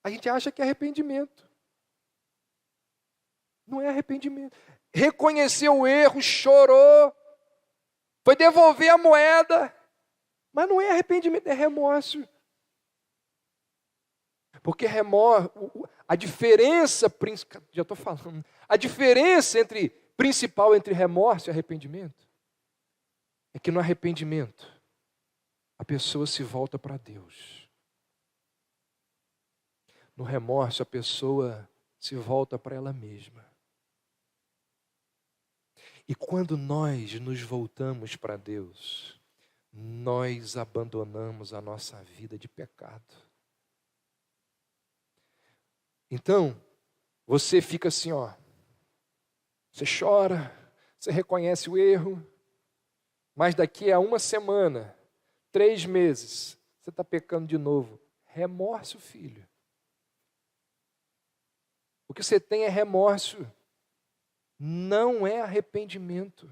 A gente acha que é arrependimento. Não é arrependimento. Reconheceu o erro, chorou, foi devolver a moeda, mas não é arrependimento, é remorso. Porque remorso, a diferença, já estou falando, a diferença principal entre remorso e arrependimento é que no arrependimento a pessoa se volta para Deus. No remorso a pessoa se volta para ela mesma. E quando nós nos voltamos para Deus, nós abandonamos a nossa vida de pecado. Então, você fica assim, ó. Você chora, você reconhece o erro, mas daqui a 1 semana, 3 meses, você está pecando de novo. Remorso, filho. O que você tem é remorso. Não é arrependimento.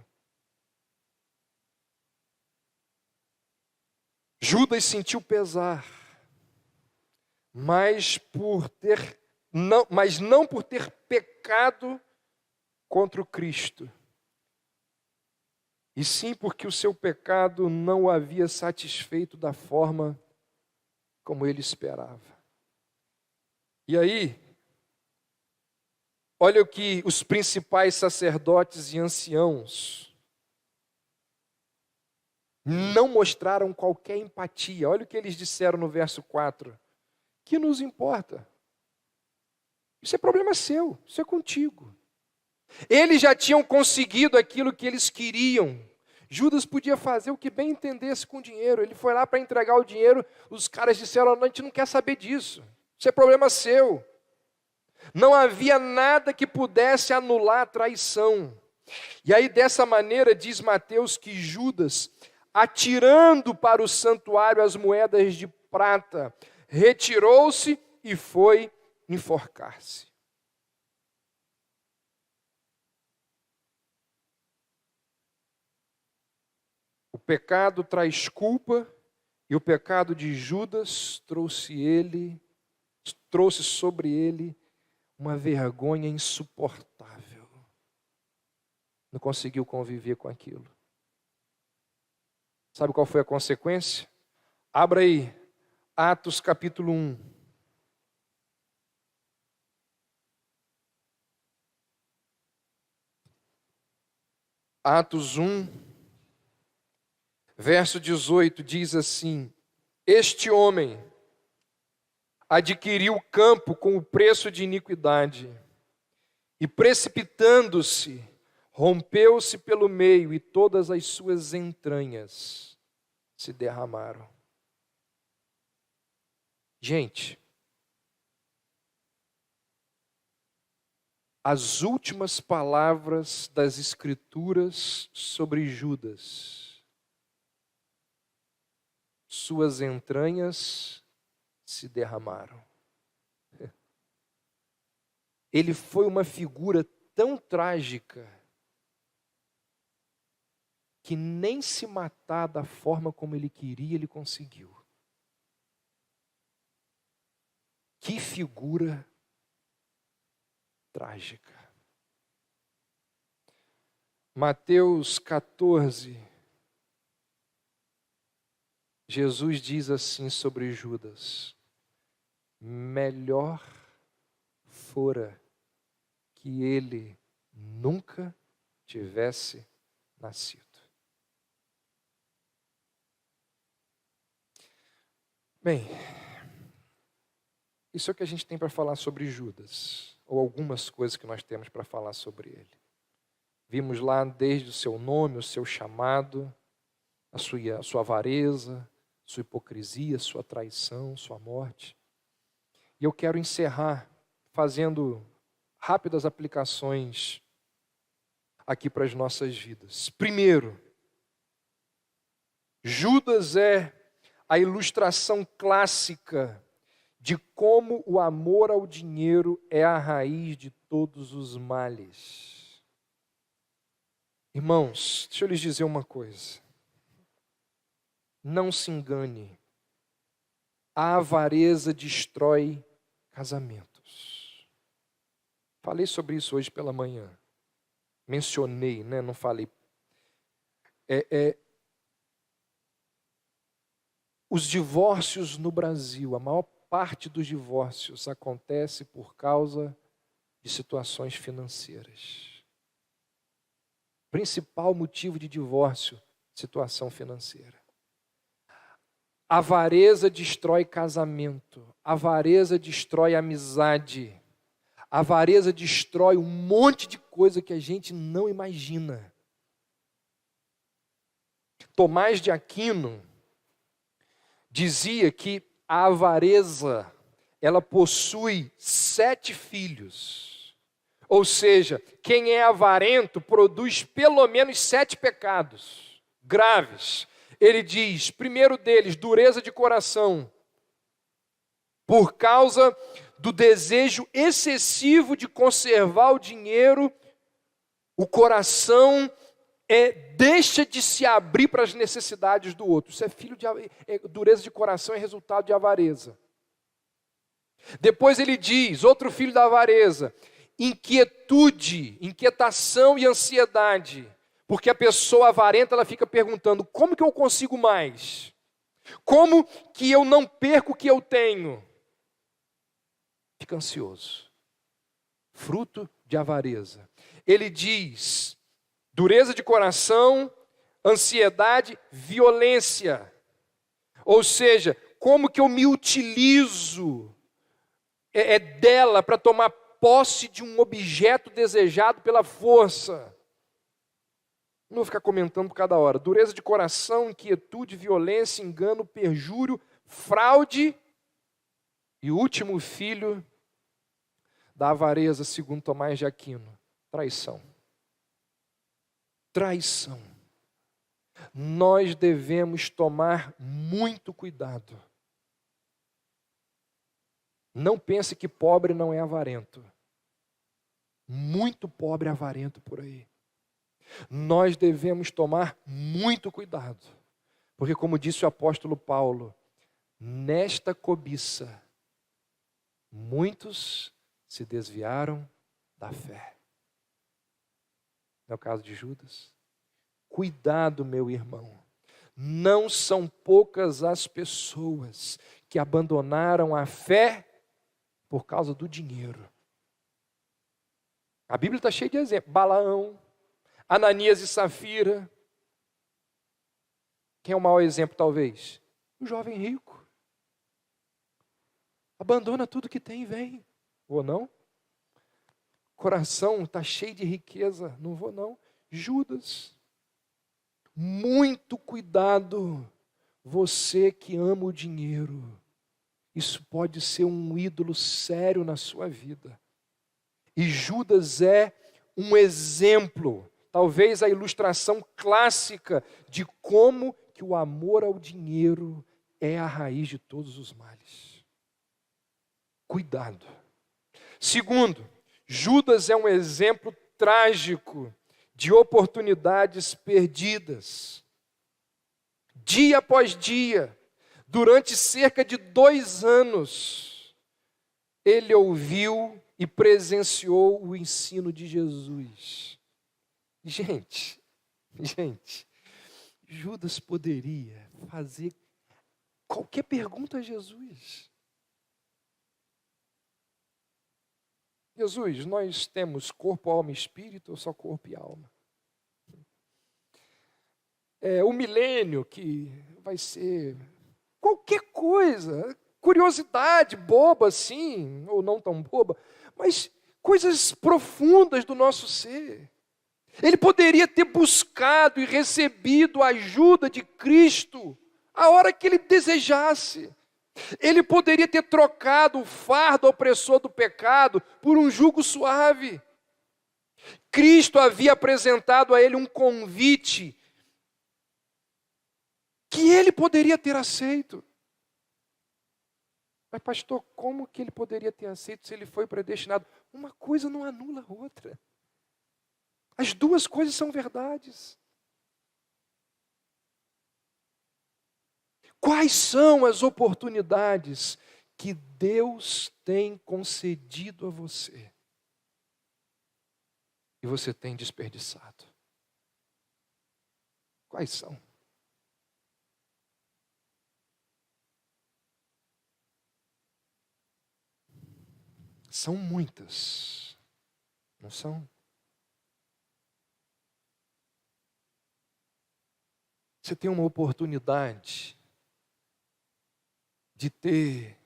Judas sentiu pesar, mas não por ter pecado contra o Cristo, e sim porque o seu pecado não o havia satisfeito da forma como ele esperava. E aí, olha o que os principais sacerdotes e anciãos não mostraram qualquer empatia. Olha o que eles disseram no verso 4. Que nos importa? Isso é problema seu, isso é contigo. Eles já tinham conseguido aquilo que eles queriam. Judas podia fazer o que bem entendesse com o dinheiro. Ele foi lá para entregar o dinheiro, os caras disseram, não, a gente não quer saber disso. Isso é problema seu. Não havia nada que pudesse anular a traição. E aí, dessa maneira, diz Mateus que Judas, atirando para o santuário as moedas de prata, retirou-se e foi enforcar-se. O pecado traz culpa e o pecado de Judas trouxe sobre ele uma vergonha insuportável. Não conseguiu conviver com aquilo. Sabe qual foi a consequência? Abra aí, Atos capítulo 1. Atos 1, verso 18, diz assim: este homem adquiriu o campo com o preço de iniquidade, e precipitando-se, rompeu-se pelo meio, e todas as suas entranhas se derramaram. Gente, as últimas palavras das Escrituras sobre Judas: suas entranhas se derramaram. Ele foi uma figura tão trágica que nem se matar da forma como ele queria, ele conseguiu. Que figura trágica. Mateus 14, Jesus diz assim sobre Judas: melhor fora que ele nunca tivesse nascido. Bem, isso é o que a gente tem para falar sobre Judas, ou algumas coisas que nós temos para falar sobre ele. Vimos lá desde o seu nome, o seu chamado, a sua avareza, sua hipocrisia, sua traição, sua morte. E eu quero encerrar fazendo rápidas aplicações aqui para as nossas vidas. Primeiro, Judas é a ilustração clássica de como o amor ao dinheiro é a raiz de todos os males. Irmãos, deixa eu lhes dizer uma coisa. Não se engane. A avareza destrói casamentos. Falei sobre isso hoje pela manhã. Mencionei, né? Não falei. Os divórcios no Brasil, a maior parte dos divórcios acontece por causa de situações financeiras. Principal motivo de divórcio, situação financeira. Avareza destrói casamento, avareza destrói amizade, avareza destrói um monte de coisa que a gente não imagina. Tomás de Aquino dizia que a avareza, ela possui 7 filhos. Ou seja, quem é avarento produz pelo menos 7 pecados graves. Ele diz, primeiro deles, dureza de coração. Por causa do desejo excessivo de conservar o dinheiro, o coração deixa de se abrir para as necessidades do outro. Isso dureza de coração é resultado de avareza. Depois ele diz, outro filho da avareza, inquietude, inquietação e ansiedade. Porque a pessoa avarenta, ela fica perguntando, como que eu consigo mais? Como que eu não perco o que eu tenho? Fica ansioso. Fruto de avareza. Ele diz, dureza de coração, ansiedade, violência. Ou seja, como que eu me utilizo dela para tomar posse de um objeto desejado pela força. Não vou ficar comentando por cada hora. Dureza de coração, inquietude, violência, engano, perjúrio, fraude. E o último filho da avareza, segundo Tomás de Aquino, traição. Traição. Nós devemos tomar muito cuidado. Não pense que pobre não é avarento. Muito pobre é avarento por aí. Nós devemos tomar muito cuidado. Porque, como disse o apóstolo Paulo, nesta cobiça, muitos se desviaram da fé. Não é o caso de Judas? Cuidado, meu irmão. Não são poucas as pessoas que abandonaram a fé por causa do dinheiro. A Bíblia está cheia de exemplos. Balaão, Ananias e Safira. Quem é o maior exemplo, talvez? O jovem rico. Abandona tudo que tem e vem. Vou não? Coração está cheio de riqueza. Não vou não. Judas. Muito cuidado. Você que ama o dinheiro. Isso pode ser um ídolo sério na sua vida. E Judas é um exemplo, talvez a ilustração clássica de como que o amor ao dinheiro é a raiz de todos os males. Cuidado. Segundo, Judas é um exemplo trágico de oportunidades perdidas. Dia após dia, durante cerca de 2 anos, ele ouviu e presenciou o ensino de Jesus. Gente, Judas poderia fazer qualquer pergunta a Jesus. Jesus, nós temos corpo, alma e espírito ou só corpo e alma? O milênio que vai ser qualquer coisa, curiosidade boba assim, ou não tão boba, mas coisas profundas do nosso ser. Ele poderia ter buscado e recebido a ajuda de Cristo a hora que ele desejasse. Ele poderia ter trocado o fardo opressor do pecado por um jugo suave. Cristo havia apresentado a ele um convite que ele poderia ter aceito. Mas pastor, como que ele poderia ter aceito se ele foi predestinado? Uma coisa não anula a outra. As duas coisas são verdades. Quais são as oportunidades que Deus tem concedido a você e você tem desperdiçado? Quais são? São muitas, não são? Você tem uma oportunidade de ter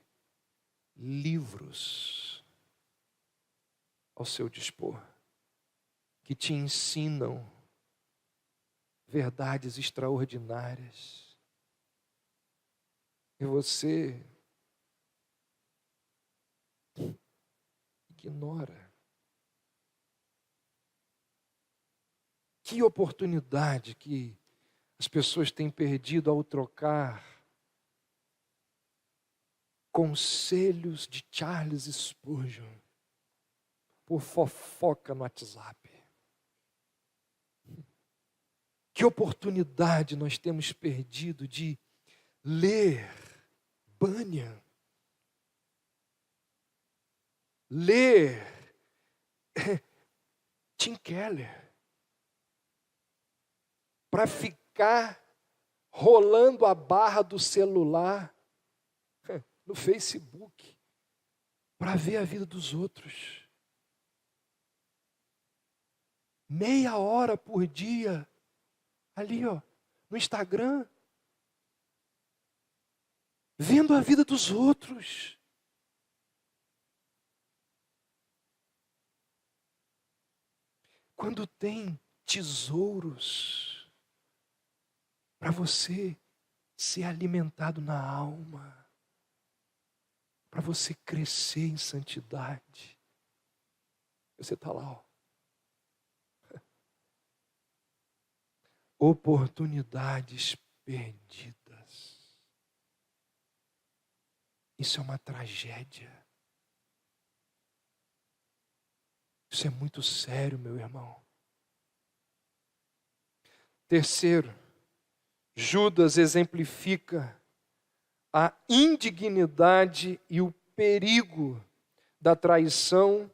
livros ao seu dispor, que te ensinam verdades extraordinárias. E você ignora. Que oportunidade que as pessoas têm perdido ao trocar conselhos de Charles Spurgeon por fofoca no WhatsApp. Que oportunidade nós temos perdido de ler Bunyan, ler Tim Keller, para ficar rolando a barra do celular no Facebook, para ver a vida dos outros. Meia hora por dia, ali no Instagram, vendo a vida dos outros. quando tem tesouros para você ser alimentado na alma, para você crescer em santidade, você está lá, ó. Oportunidades perdidas. Isso é uma tragédia. Isso é muito sério, meu irmão. Terceiro, Judas exemplifica a indignidade e o perigo da traição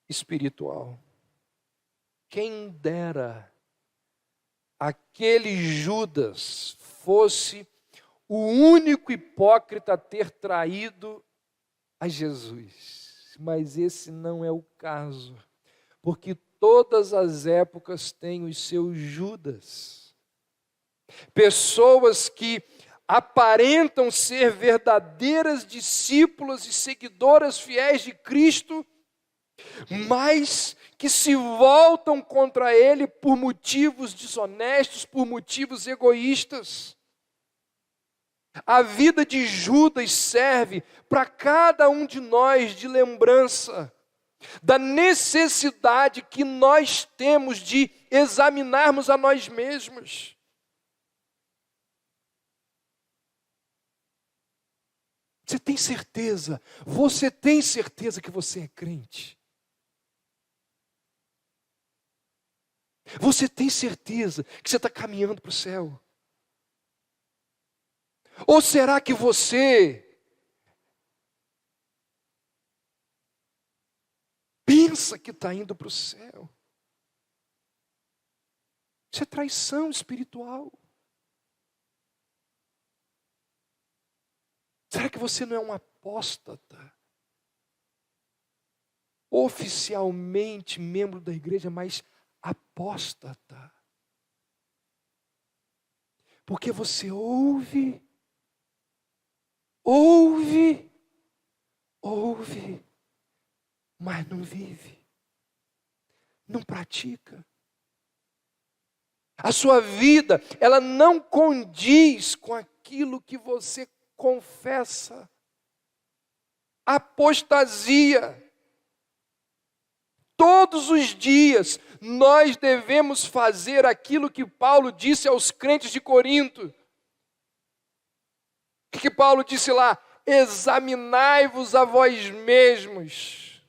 espiritual. Quem dera aquele Judas fosse o único hipócrita a ter traído a Jesus. Mas esse não é o caso, porque todas as épocas têm os seus Judas. Pessoas que aparentam ser verdadeiras discípulas e seguidoras fiéis de Cristo, mas que se voltam contra Ele por motivos desonestos, por motivos egoístas. A vida de Judas serve para cada um de nós de lembrança da necessidade que nós temos de examinarmos a nós mesmos. Você tem certeza que você é crente? Você tem certeza que você está caminhando para o céu? Ou será que você pensa que está indo para o céu? Isso é traição espiritual. Será que você não é um apóstata? Oficialmente membro da igreja, mas apóstata. Porque você ouve, mas não vive, não pratica. A sua vida, ela não condiz com aquilo que você confessa. Apostasia. Todos os dias nós devemos fazer aquilo que Paulo disse aos crentes de Corinto. O que Paulo disse lá? Examinai-vos a vós mesmos,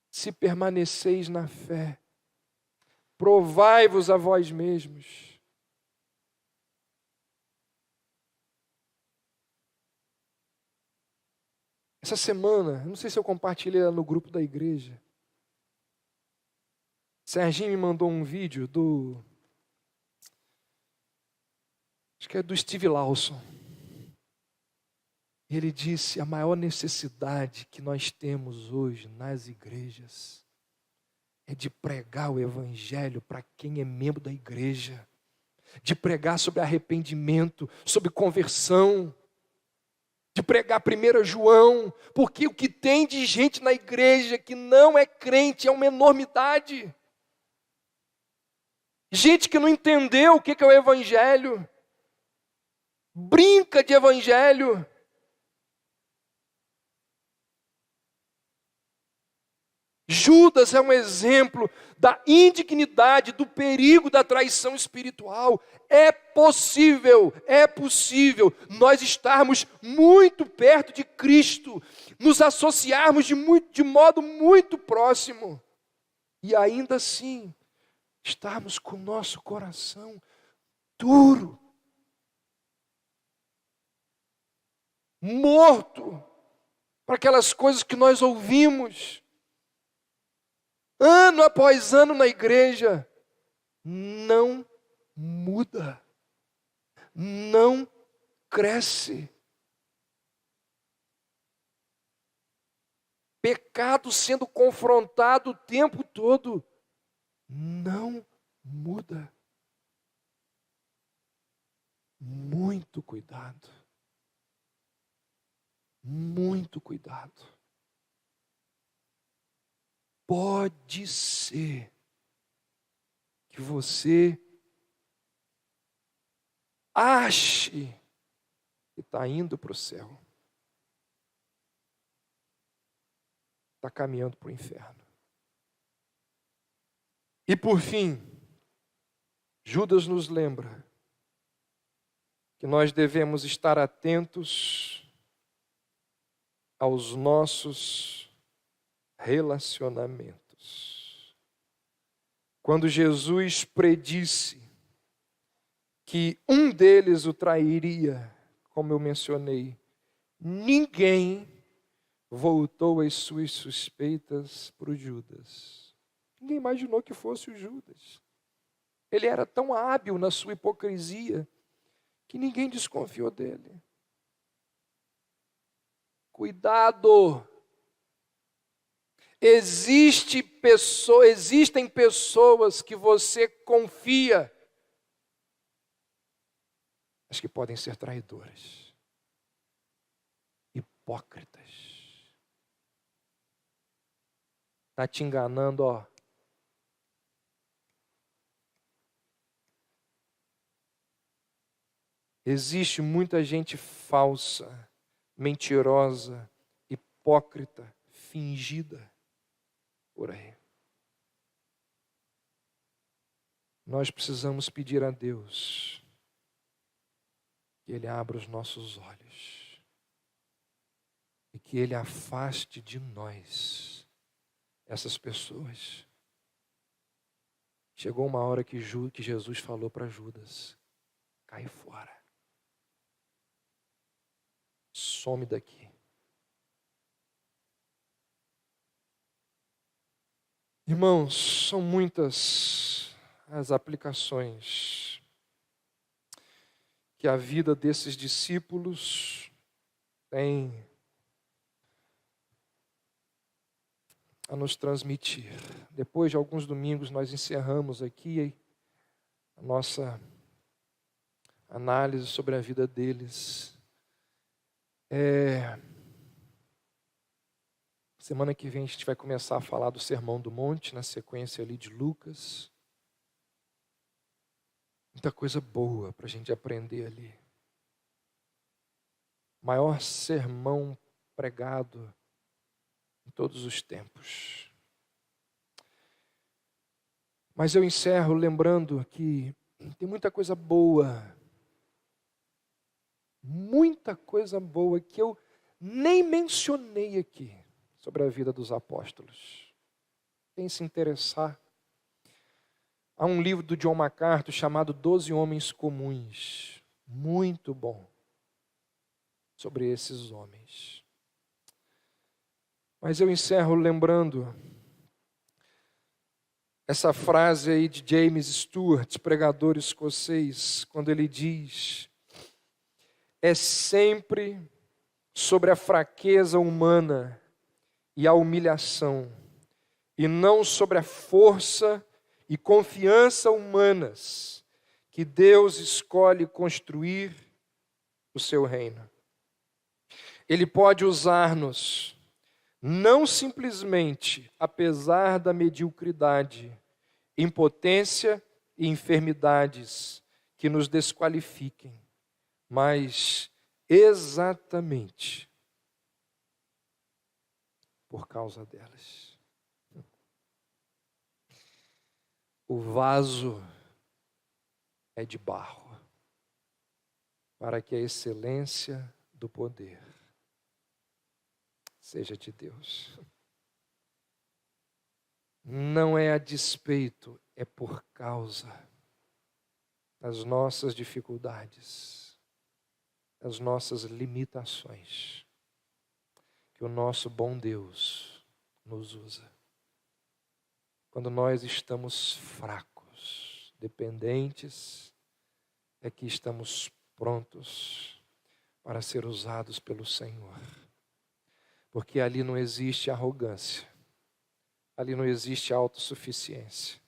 se permaneceis na fé. Provai-vos a vós mesmos. Essa semana, não sei se eu compartilhei lá no grupo da igreja, Serginho me mandou um vídeo acho que é do Steve Lawson. Ele disse: a maior necessidade que nós temos hoje nas igrejas é de pregar o evangelho para quem é membro da igreja, de pregar sobre arrependimento, sobre conversão, de pregar 1 João, porque o que tem de gente na igreja que não é crente é uma enormidade. Gente que não entendeu o que é o evangelho, brinca de evangelho. Judas é um exemplo da indignidade, do perigo da traição espiritual. É possível nós estarmos muito perto de Cristo, nos associarmos de modo muito próximo, e ainda assim estarmos com o nosso coração duro, morto para aquelas coisas que nós ouvimos ano após ano na igreja. Não muda, não cresce. Pecado sendo confrontado o tempo todo, não muda. Muito cuidado. Muito cuidado. pode ser que você ache que está indo para o céu, está caminhando para o inferno. E por fim, Judas nos lembra que nós devemos estar atentos aos nossos relacionamentos. Quando Jesus predisse que um deles o trairia, como eu mencionei, ninguém voltou as suas suspeitas para o Judas. Ninguém imaginou que fosse o Judas. Ele era tão hábil na sua hipocrisia que ninguém desconfiou dele. Cuidado! Existem pessoas que você confia, mas que podem ser traidoras, hipócritas. Está te enganando, ó. Existe muita gente falsa, mentirosa, hipócrita, fingida por aí. Nós precisamos pedir a Deus que Ele abra os nossos olhos e que Ele afaste de nós essas pessoas. Chegou uma hora que Jesus falou para Judas: cai fora. Some daqui. Irmãos, são muitas as aplicações que a vida desses discípulos tem a nos transmitir. Depois de alguns domingos nós encerramos aqui a nossa análise sobre a vida deles. Semana que vem a gente vai começar a falar do Sermão do Monte, na sequência ali de Lucas. Muita coisa boa para a gente aprender ali. Maior sermão pregado em todos os tempos. Mas eu encerro lembrando que tem muita coisa boa que eu nem mencionei aqui sobre a vida dos apóstolos. Quem se interessar, há um livro do John MacArthur chamado 12 Homens Comuns, muito bom, sobre esses homens. Mas eu encerro lembrando essa frase aí de James Stewart, pregador escocês, quando ele diz: é sempre sobre a fraqueza humana e a humilhação, e não sobre a força e confiança humanas, que Deus escolhe construir o seu reino. Ele pode usar-nos, não simplesmente apesar da mediocridade, impotência e enfermidades que nos desqualifiquem, mas exatamente por causa delas. O vaso é de barro, para que a excelência do poder seja de Deus. Não é a despeito, é por causa das nossas dificuldades, das nossas limitações, que o nosso bom Deus nos usa. Quando nós estamos fracos, dependentes, é que estamos prontos para ser usados pelo Senhor. Porque ali não existe arrogância, ali não existe autossuficiência.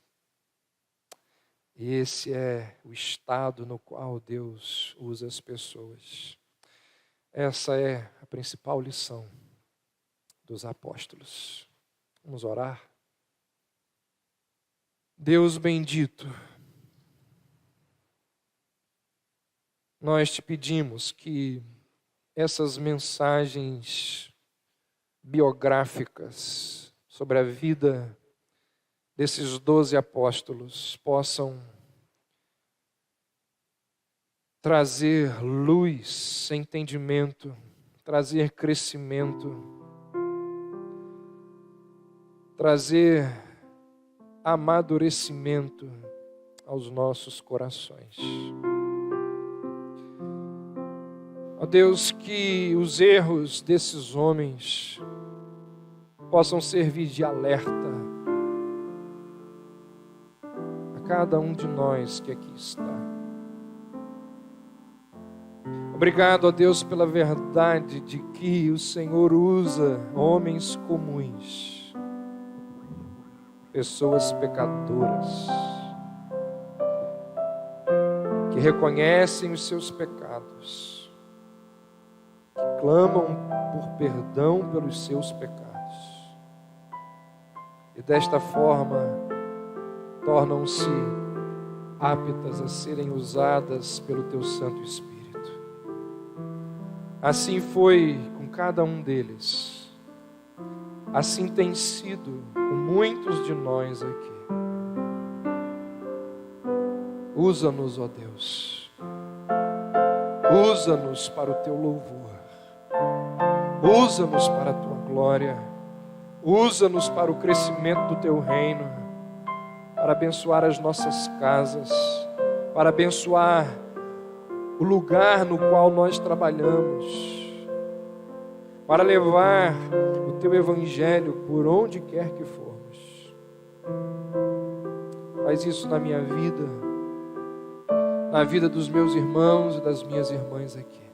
Esse é o estado no qual Deus usa as pessoas. Essa é a principal lição dos apóstolos. Vamos orar? Deus bendito, nós te pedimos que essas mensagens biográficas sobre a vida desses 12 apóstolos possam trazer luz, entendimento, trazer crescimento, trazer amadurecimento aos nossos corações. Ó Deus, que os erros desses homens possam servir de alerta a cada um de nós que aqui está. Obrigado, ó Deus, pela verdade de que o Senhor usa homens comuns, pessoas pecadoras, que reconhecem os seus pecados, que clamam por perdão pelos seus pecados, e desta forma tornam-se aptas a serem usadas pelo Teu Santo Espírito. Assim foi com cada um deles. Assim tem sido com muitos de nós aqui. Usa-nos, ó Deus. Usa-nos para o Teu louvor. Usa-nos para a Tua glória. Usa-nos para o crescimento do Teu reino. Para abençoar as nossas casas. Para abençoar o lugar no qual nós trabalhamos. Para levar o Teu Evangelho por onde quer que formos. Faz isso na minha vida, na vida dos meus irmãos e das minhas irmãs aqui.